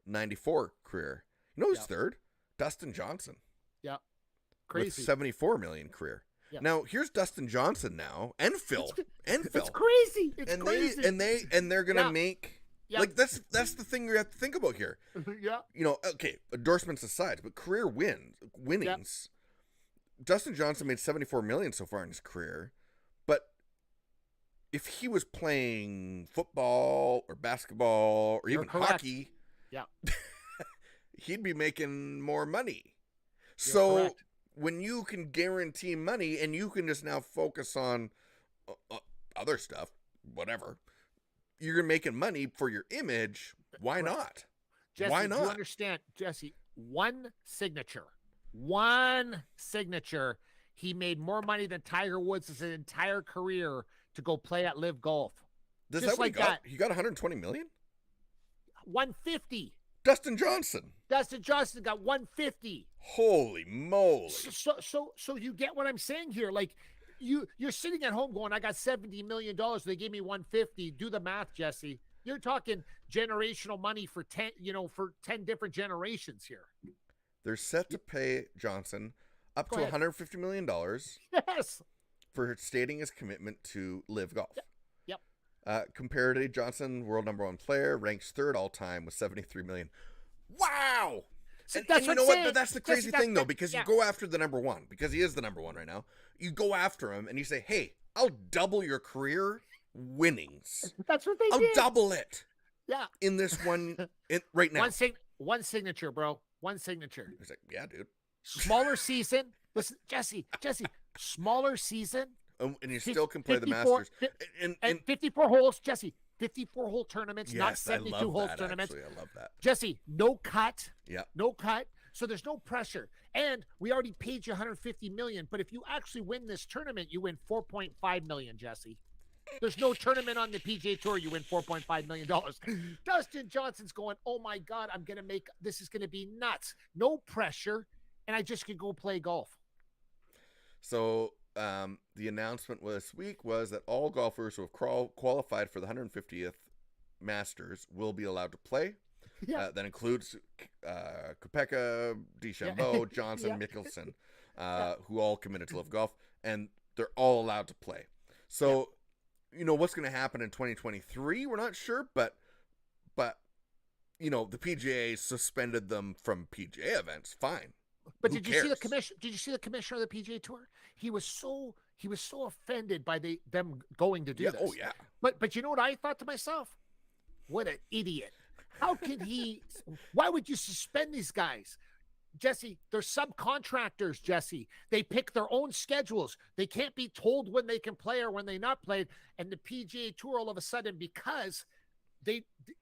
94 career. You know who's third? Dustin Johnson. Yeah. Crazy. With 74 million career. Yeah. Now, here's Dustin Johnson now, and Phil. It's crazy. It's crazy. And they're going to make Yep. Like that's the thing you have to think about here. Yeah. You know, okay, endorsements aside, but career winnings. Yep. Dustin Johnson made $74 million so far in his career, but if he was playing football or basketball or even hockey, yeah, he'd be making more money. So when you can guarantee money and you can just now focus on other stuff, whatever, you're making money for your image. Why not? Jesse, why not? Do you understand, Jesse? One signature, he made more money than Tiger Woods' his entire career to go play at LIV Golf. Is that what he got? He got $120 million? 150. Dustin Johnson got 150. Holy moly! So you get what I'm saying here? Like you're sitting at home going, I got $70 million. They gave me 150. Do the math, Jesse. You're talking generational money for 10 different generations here. They're set to pay Johnson up to $150 million. Yes. For stating his commitment to LIV Golf. Yep. Comparatively, Johnson, world #1 player, ranks 3rd all time with $73 million. Wow! So and you know what? But that's the crazy thing, though, because you go after the #1, because he is the #1 right now. You go after him and you say, hey, I'll double your career winnings. That's what they did. I'll double it. Yeah. In this one, right now. One signature, bro. One signature. He's like, yeah, dude. Smaller season. Listen, Jesse, smaller season. And you still can play the Masters. And 54 holes, Jesse. 54-hole tournaments, yes, not 72-hole tournaments. Actually, I love that. Jesse, no cut. Yeah. No cut. So there's no pressure. And we already paid you $150 million. But if you actually win this tournament, you win $4.5 million, Jesse. There's no tournament on the PGA Tour. You win $4.5 million. Dustin Johnson's going, oh, my God, this is going to be nuts. No pressure. And I just could go play golf. So the announcement this week was that all golfers who have qualified for the 150th Masters will be allowed to play. Yeah. That includes Koepka, DeChambeau, Johnson, Mickelson, who all committed to LIV Golf, and they're all allowed to play. So, you know, what's going to happen in 2023, we're not sure, but you know, the PGA suspended them from PGA events. Fine. But did you see the commission? Did you see the commissioner of the PGA Tour? He was so offended by them going to do this. Oh yeah. But you know what I thought to myself? What an idiot! How can he? Why would you suspend these guys, Jesse? They're subcontractors, Jesse. They pick their own schedules. They can't be told when they can play or when they not played. And the PGA Tour all of a sudden, because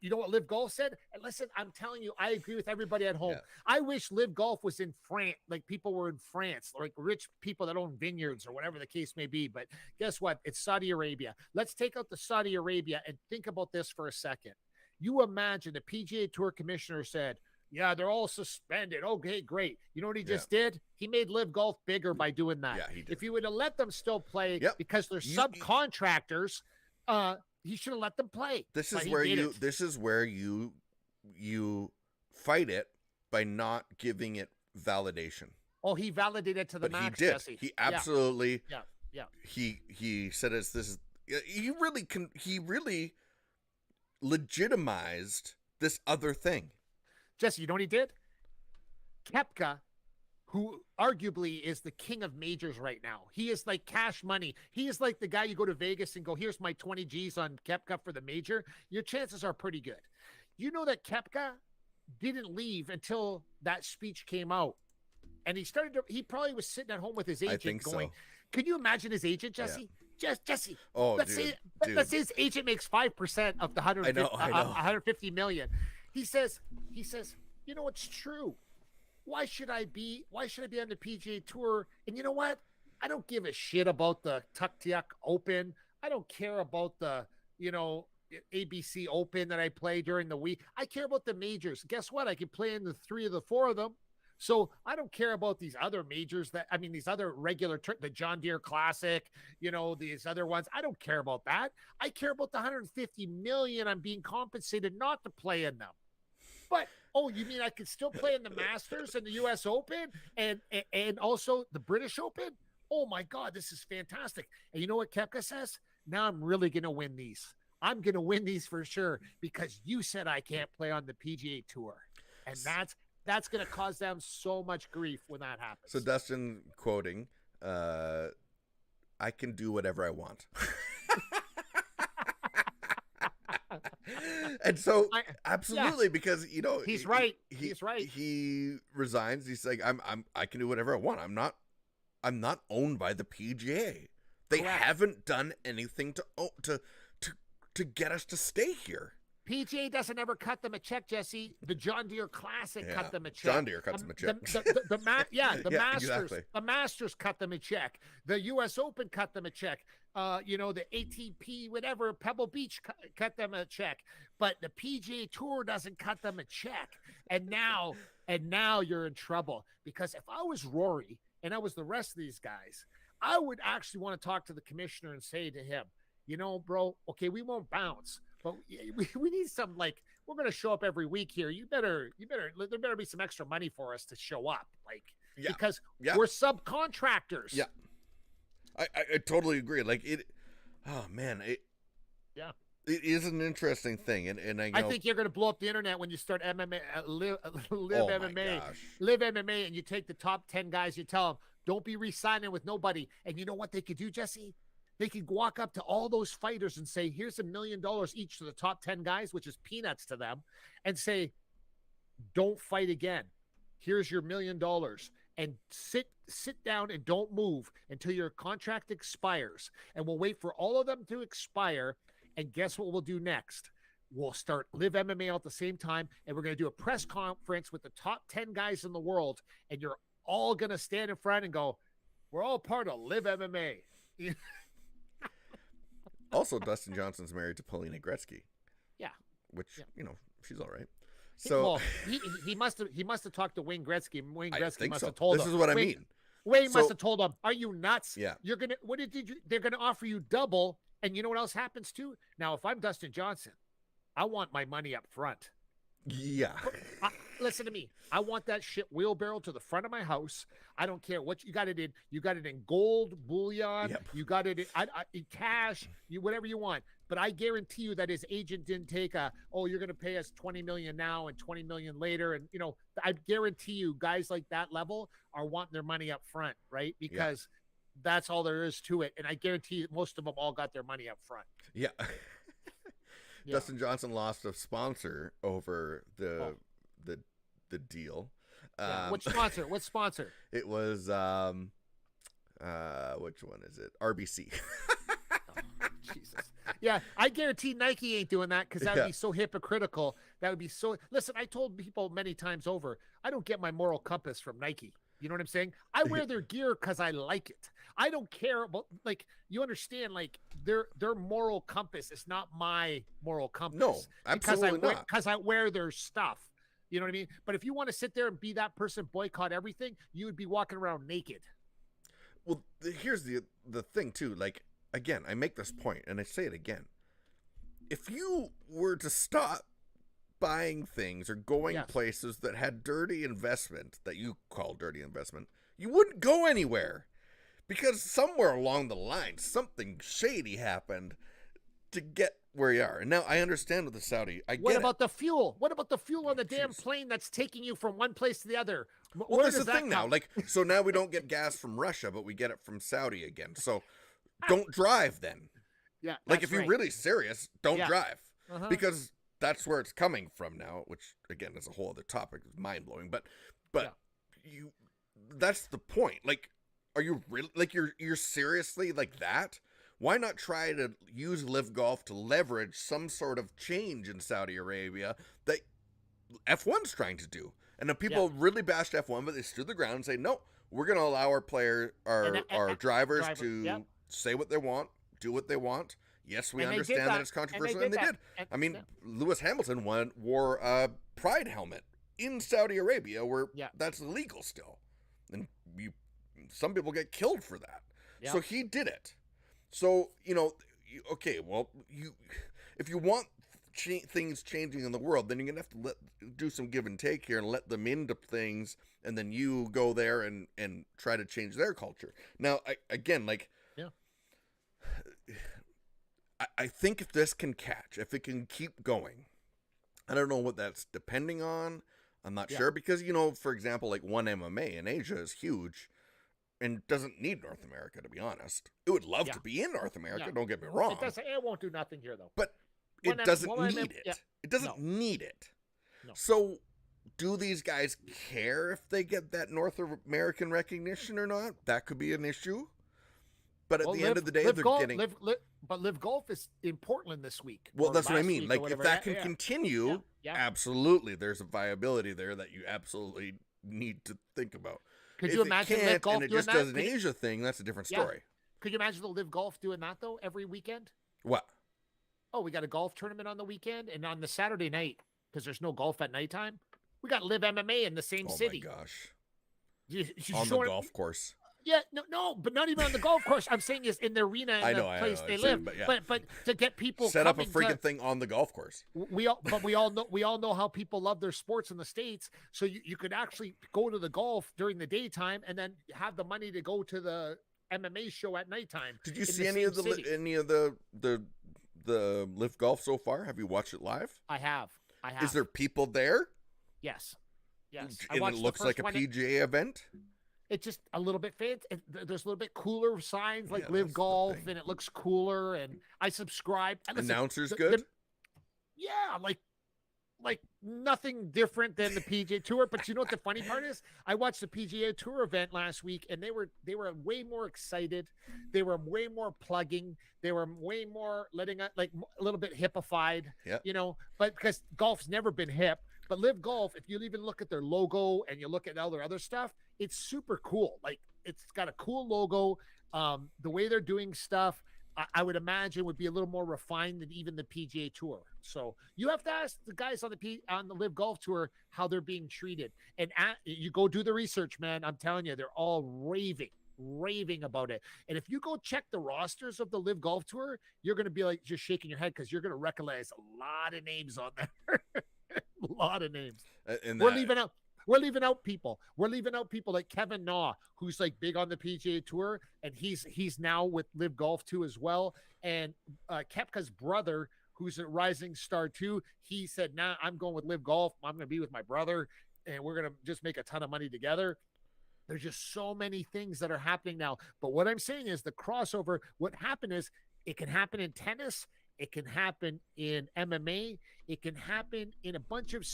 you know what LIV Golf said? And listen, I'm telling you, I agree with everybody at home. Yeah. I wish LIV Golf was in France, like people were in France, like rich people that own vineyards or whatever the case may be. But guess what? It's Saudi Arabia. Let's take out the Saudi Arabia and think about this for a second. You imagine the PGA Tour commissioner said, yeah, they're all suspended. Okay, great. You know what he just did? He made LIV Golf bigger by doing that. Yeah, he did. If he would have let them still play because they're subcontractors, he should have let them play. This is where you fight it by not giving it validation. Oh, he validated it to the max. He did. Jesse. He absolutely. Yeah. He said he really legitimized this other thing. Jesse, you know what he did? Koepka, who arguably is the king of majors right now. He is like cash money. He is like the guy you go to Vegas and go, here's my 20 G's on Koepka for the major. Your chances are pretty good. You know that Koepka didn't leave until that speech came out. And he probably was sitting at home with his agent going, so. Could you imagine his agent, Jesse? Yeah. Jesse. Oh, let's say his agent makes 5% of the 150 million. He says, you know, it's true. Why should I be on the PGA Tour? And you know what? I don't give a shit about the Tuk-Tuk Open. I don't care about the, ABC Open that I play during the week. I care about the majors. Guess what? I can play in the 3 of the 4 of them. So I don't care about these other majors these other regular, the John Deere Classic, these other ones. I don't care about that. I care about the 150 million I'm being compensated not to play in them. But, you mean I could still play in the Masters and the U.S. Open and also the British Open? Oh, my God, this is fantastic. And you know what Koepka says? Now I'm really going to win these. I'm going to win these for sure because you said I can't play on the PGA Tour. And that's going to cause them so much grief when that happens. So Dustin quoting, I can do whatever I want. And so absolutely, because he's right. He's right. He resigns. He's like, I can do whatever I want. I'm not owned by the PGA. They Correct. haven't done anything to get us to stay here. PGA doesn't ever cut them a check, Jesse. The John Deere Classic cut them a check. John Deere cuts them a check. The Masters. Exactly. The Masters cut them a check. The U.S. Open cut them a check. The ATP, whatever, Pebble Beach cut them a check. But the PGA Tour doesn't cut them a check. And now you're in trouble. Because if I was Rory and I was the rest of these guys, I would actually want to talk to the commissioner and say to him, bro, okay, we won't bounce. But we need some, we're going to show up every week here. There better be some extra money for us to show up. Because we're subcontractors. Yeah. I totally agree. Oh man. It is an interesting thing. And I think you're going to blow up the internet when you start MMA, live MMA, live MMA. And you take the top 10 guys, you tell them, don't be re-signing with nobody. And you know what they could do, Jesse? They could walk up to all those fighters and say, here's $1 million each to the top 10 guys, which is peanuts to them, and say, don't fight again. Here's your $1 million. And sit down and don't move until your contract expires. And we'll wait for all of them to expire. And guess what we'll do next? We'll start Live MMA at the same time. And we're going to do a press conference with the top 10 guys in the world. And you're all going to stand in front and go, we're all part of Live MMA. Also, Dustin Johnson's married to Paulina Gretzky. Yeah. Which, she's all right. So he must have talked to Wayne Gretzky. Wayne Gretzky must have told him. This is what I mean. Wayne must have told him, "Are you nuts? Yeah. They're gonna offer you double, and you know what else happens too? Now, if I'm Dustin Johnson, I want my money up front. Yeah. Listen to me. I want that shit wheelbarrow to the front of my house. I don't care what you got it in. You got it in gold, bullion. Yep. You got it in cash. Whatever you want. But I guarantee you that his agent didn't take you're going to pay us $20 million now and $20 million later. And I guarantee you guys like that level are wanting their money up front, right? Because that's all there is to it. And I guarantee you most of them all got their money up front. Yeah. Dustin Johnson lost a sponsor over the deal. Which sponsor? What sponsor? It was which one is it? RBC. Jesus. Yeah, I guarantee Nike ain't doing that because that would be so hypocritical. That would be so. Listen, I told people many times over, I don't get my moral compass from Nike. You know what I'm saying? I wear their gear because I like it. I don't care about, you understand, their moral compass is not my moral compass. No, absolutely not. Because I wear their stuff. You know what I mean? But if you want to sit there and be that person, boycott everything, you would be walking around naked. Well, here's the thing, too. Again, I make this point, and I say it again. If you were to stop buying things or going places that had dirty investment, that you call dirty investment, you wouldn't go anywhere. Because somewhere along the line, something shady happened to get where you are. And now I understand with the Saudi. What about the fuel? What about the fuel on the damn plane that's taking you from one place to the other? Well, that's the thing now. So now we don't get gas from Russia, but we get it from Saudi again. So don't drive then. Yeah. If you're really serious, don't drive. Because that's where it's coming from now, which again is a whole other topic. It's mind blowing. But that's the point. Are you really you're seriously like that? Why not try to use LIV Golf to leverage some sort of change in Saudi Arabia that F1's trying to do? And then people really bashed F1, but they stood the ground and say, no, we're going to allow our drivers to say what they want, do what they want. Yes, we understand that it's controversial, and they did. Lewis Hamilton wore a Pride helmet in Saudi Arabia, where that's illegal still, and some people get killed for that. Yeah. So he did it. So if you want things changing in the world, then you're gonna have to do some give and take here and let them into things, and then you go there and try to change their culture. Now, I think if this can catch, if it can keep going, I don't know what that's depending on. I'm not sure because, for example, like one MMA in Asia is huge and doesn't need North America, to be honest. It would love to be in North America, don't get me wrong. It won't do nothing here, though. But it doesn't need it. It doesn't need it. No. So do these guys care if they get that North American recognition or not? That could be an issue. But at the end of the day, they're getting... But LIV Golf is in Portland this week. Well, that's what I mean. Like, if that can continue, absolutely, there's a viability there that you absolutely need to think about. Could you imagine LIV Golf and it just does an Asia thing, that's a different story. Could you imagine the LIV Golf doing that, though, every weekend? What? Oh, we got a golf tournament on the weekend, and on the Saturday night, because there's no golf at nighttime, we got LIV MMA in the same city. Oh, my gosh. On the golf course. Yeah, no, but not even on the golf course. I'm saying is in the arena in the place they live. But to get people set up a freaking thing on the golf course. We all know how people love their sports in the States. So you could actually go to the golf during the daytime and then have the money to go to the MMA show at nighttime. Did you see any of the LIV Golf so far? Have you watched it live? I have. Is there people there? Yes. And it looks like a PGA event? It's just a little bit fancy. There's a little bit cooler signs like LIV Golf, and it looks cooler. And I subscribe. And listen, announcers good? Like nothing different than the PGA Tour. But you know what the funny part is? I watched the PGA Tour event last week, and they were way more excited. They were way more plugging. They were way more letting out, like a little bit hippified. Yeah. But because golf's never been hip. But LIV Golf, if you even look at their logo and you look at all their other stuff, it's super cool. Like, it's got a cool logo. The way they're doing stuff, I would imagine would be a little more refined than even the PGA Tour. So you have to ask the guys on the LIV Golf Tour how they're being treated. And you go do the research, man. I'm telling you, they're all raving about it. And if you go check the rosters of the LIV Golf Tour, you're going to be like just shaking your head because you're going to recognize a lot of names on there. A lot of names. We're leaving out people. We're leaving out people like Kevin Na, who's like big on the PGA Tour, and he's now with LIV Golf too as well. And Koepka's brother, who's a rising star too, he said, "Nah, I'm going with LIV Golf. I'm going to be with my brother, and we're going to just make a ton of money together." There's just so many things that are happening now. But what I'm saying is the crossover. What happened is it can happen in tennis. It can happen in MMA. It can happen in a bunch of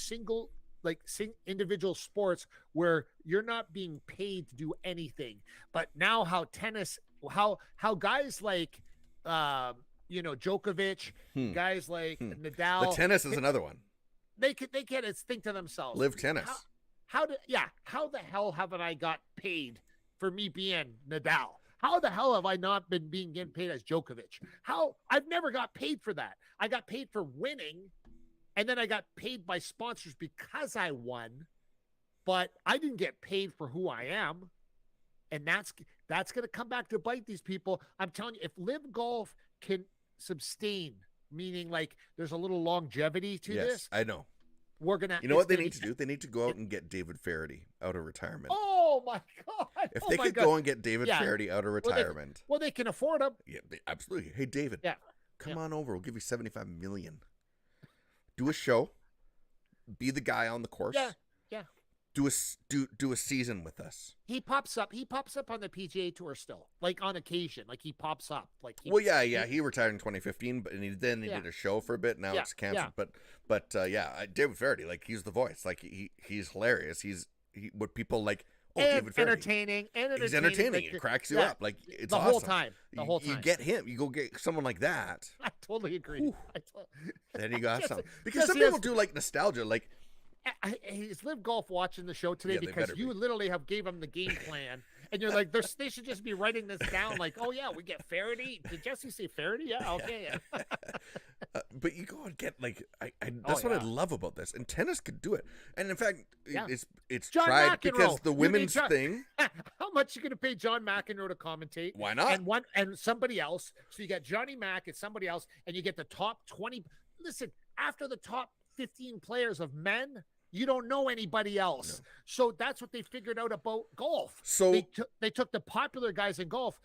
individual sports where you're not being paid to do anything. But now how guys like, Djokovic, guys like Nadal. The tennis is another one. They can't think to themselves. LIV tennis. How the hell haven't I got paid for me being Nadal? How the hell have I not been getting paid as Djokovic? I've never got paid for that. I got paid for winning, and then I got paid by sponsors because I won, but I didn't get paid for who I am. And that's going to come back to bite these people. I'm telling you, if LIV Golf can sustain, meaning like there's a little longevity to this. I know. We're gonna. You know what they need to do? They need to go out and get David Feherty out of retirement. Oh my God! If they could go and get David Feherty out of retirement, well, they can afford him. Yeah, absolutely. Hey, David. Yeah. Come on over. We'll give you $75 million. Do a show. Be the guy on the course. Yeah. Do a season with us. He pops up on the PGA Tour still, like on occasion, like he pops up, like. He retired in 2015, but he did a show for a bit. Now it's canceled, but David Feherty, like he's the voice, like he's hilarious. He's what people like. Oh, David Feherty. He's entertaining. Like, it cracks you up. Like it's the awesome. whole time. You get him. You go get someone like that. I totally agree. Then you got something because some people do like nostalgia, like. Is LIV Golf watching the show today? Because you literally have gave them the game plan, and you're like, they should just be writing this down. Like, oh yeah, we get Feherty. Did Jesse say Feherty? Yeah, okay. But you go and get like, that's what I love about this. And tennis could do it. And in fact, it's John tried McEnroe. because the women's thing. How much you going to pay John McEnroe to commentate? Why not? And somebody else. So you got Johnny Mac and somebody else, and you get the top 20. Listen, after the top 15 players of men. You don't know anybody else. No. So that's what they figured out about golf. So they took the popular guys in golf.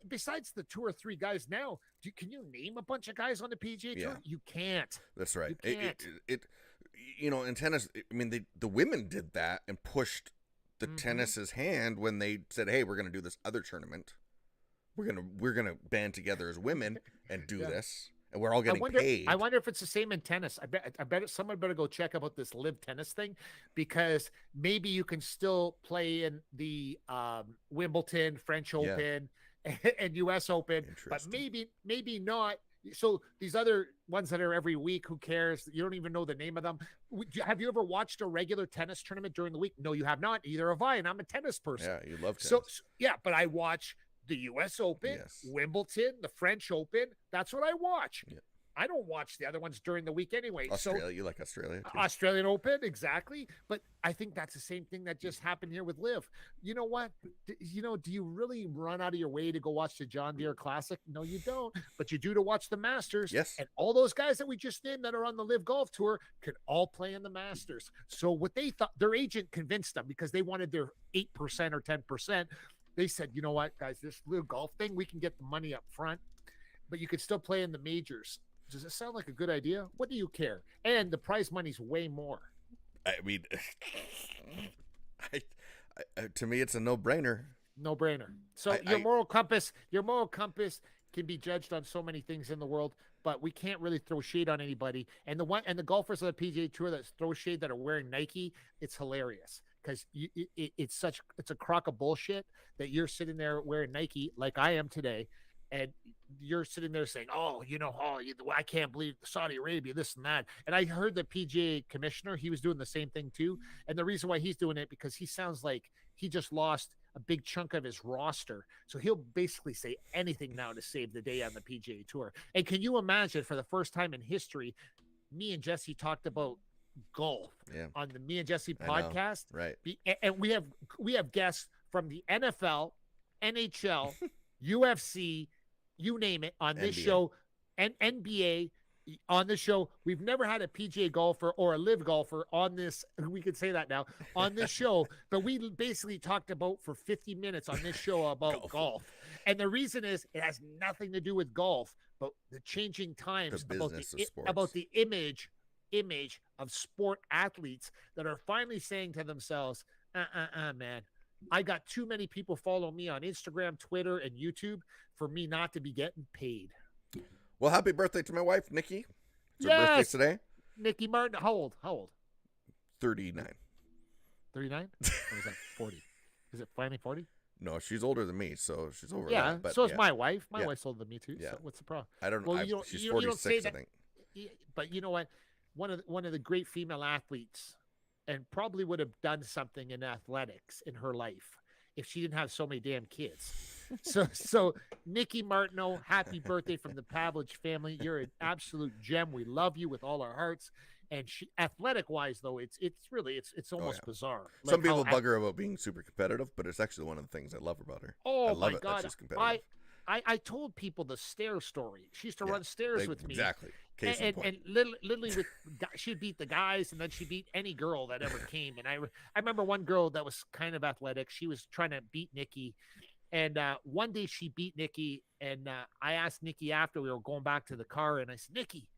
besides the 2 or 3 guys now, can you name a bunch of guys on the PGA Tour? You can't. That's right. You can't. In tennis, I mean, the women did that and pushed the tennis's hand when they said, "Hey, we're going to do this other tournament. We're gonna band together as women and do this, and we're all getting paid." I wonder if it's the same in tennis. I bet someone better go check about this LIV tennis thing, because maybe you can still play in the Wimbledon, French Open, and U.S. Open, but maybe not. So these other ones that are every week, who cares? You don't even know the name of them. Have you ever watched a regular tennis tournament during the week? No, you have not. Either have I, and I'm a tennis person. Yeah, you love tennis. So but I watch the U.S. Open, Wimbledon, the French Open. That's what I watch. Yeah. I don't watch the other ones during the week anyway. Australia, you like Australia too. Australian Open, exactly. But I think that's the same thing that just happened here with LIV. You know what? Do you really run out of your way to go watch the John Deere Classic? No, you don't. But you do to watch the Masters. Yes. And all those guys that we just named that are on the LIV Golf Tour could all play in the Masters. So what they thought, their agent convinced them, because they wanted their 8% or 10%. They said, you know what, guys, this LIV Golf thing, we can get the money up front, but you could still play in the majors. Does it sound like a good idea? What do you care? And the prize money's way more. I mean, to me, it's a no-brainer. No-brainer. So your moral compass can be judged on so many things in the world, but we can't really throw shade on anybody. And the golfers of the PGA Tour that throw shade that are wearing Nike, it's hilarious, because it's a crock of bullshit that you're sitting there wearing Nike like I am today. And you're sitting there saying, I can't believe Saudi Arabia, this and that. And I heard the PGA commissioner, he was doing the same thing too. And the reason why he's doing it, because he sounds like he just lost a big chunk of his roster. So he'll basically say anything now to save the day on the PGA Tour. And can you imagine, for the first time in history, me and Jesse talked about golf on the Me and Jesse podcast. Right. And we have guests from the NFL, NHL, UFC, you name it, on this show, and NBA on the show. We've never had a PGA golfer or a LIV golfer on this. We could say that now on this show, but we basically talked about for 50 minutes on this show about golf. And the reason is, it has nothing to do with golf, but the changing times, about the image of sport athletes that are finally saying to themselves, man, I got too many people follow me on Instagram, Twitter, and YouTube for me not to be getting paid. Well, happy birthday to my wife, Nikki. It's her birthday today. Nikki Martin. How old? 39. 39? Or is that 40? Is it finally 40? No, she's older than me, so she's over that. But so is my wife. My wife's older than me too. Yeah. So what's the problem? I don't know. Well, she's 46, I think. But you know what? One of the great female athletes, and probably would have done something in athletics in her life if she didn't have so many damn kids. So Nikki Martineau, happy birthday from the Pavelich family. You're an absolute gem. We love you with all our hearts. And she, athletic wise, though, it's almost bizarre. Like, some people bug her about being super competitive, but it's actually one of the things I love about her. Oh, I love my God. that she's competitive. I told people the stair story. She used to run stairs with me. Exactly. And literally she'd beat the guys, and then she beat any girl that ever came. And I remember one girl that was kind of athletic. She was trying to beat Nikki. And one day she beat Nikki, and I asked Nikki after we were going back to the car, and I said, Nikki,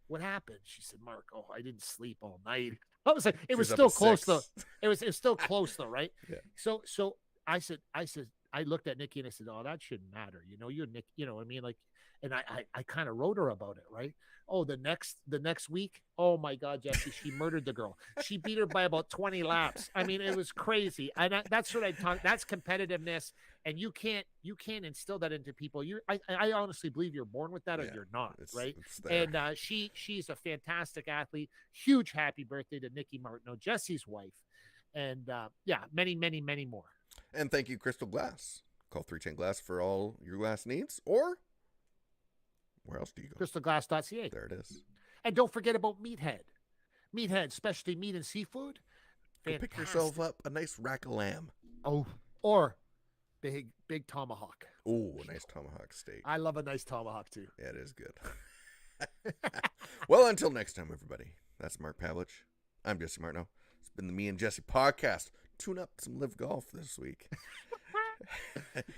what happened? She said, Mark, I didn't sleep all night. I was like, it was still close though. It was still close though, right? Yeah. So I said, I looked at Nikki and I said, oh, that shouldn't matter. You're Nick, you know what I mean? Like, and I kind of wrote her about it, right? Oh, the next week, oh my God, Jesse, she murdered the girl. She beat her by about 20 laps. I mean, it was crazy. And that's what I talk. That's competitiveness, and you can't instill that into people. I honestly believe you're born with that, or you're not, right? And she's a fantastic athlete. Huge happy birthday to Nikki Martineau, Jesse's wife, and many, many, many more. And thank you, Crystal Glass. Call 310 Glass for all your glass needs, or where else do you go? crystalglass.ca. There it is. And don't forget about Meathead. Meathead, specialty meat and seafood. Pick yourself up a nice rack of lamb. Oh, or big tomahawk. Oh, a nice tomahawk steak. I love a nice tomahawk too. Yeah, it is good. Well, until next time, everybody. That's Mark Pavelich. I'm Jesse Martineau. It's been the Me and Jesse podcast. Tune up some LIV Golf this week.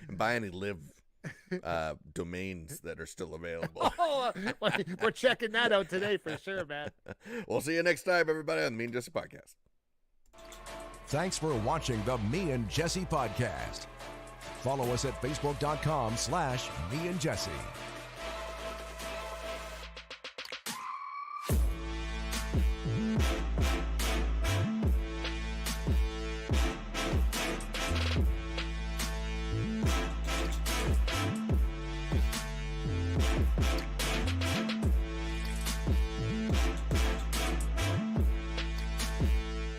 And buy any LIV domains that are still available. Oh, we're checking that out today for sure, man. We'll see you next time, everybody, on the Me and Jesse podcast. Thanks for watching the Me and Jesse podcast. Follow us at facebook.com/Me and Jesse.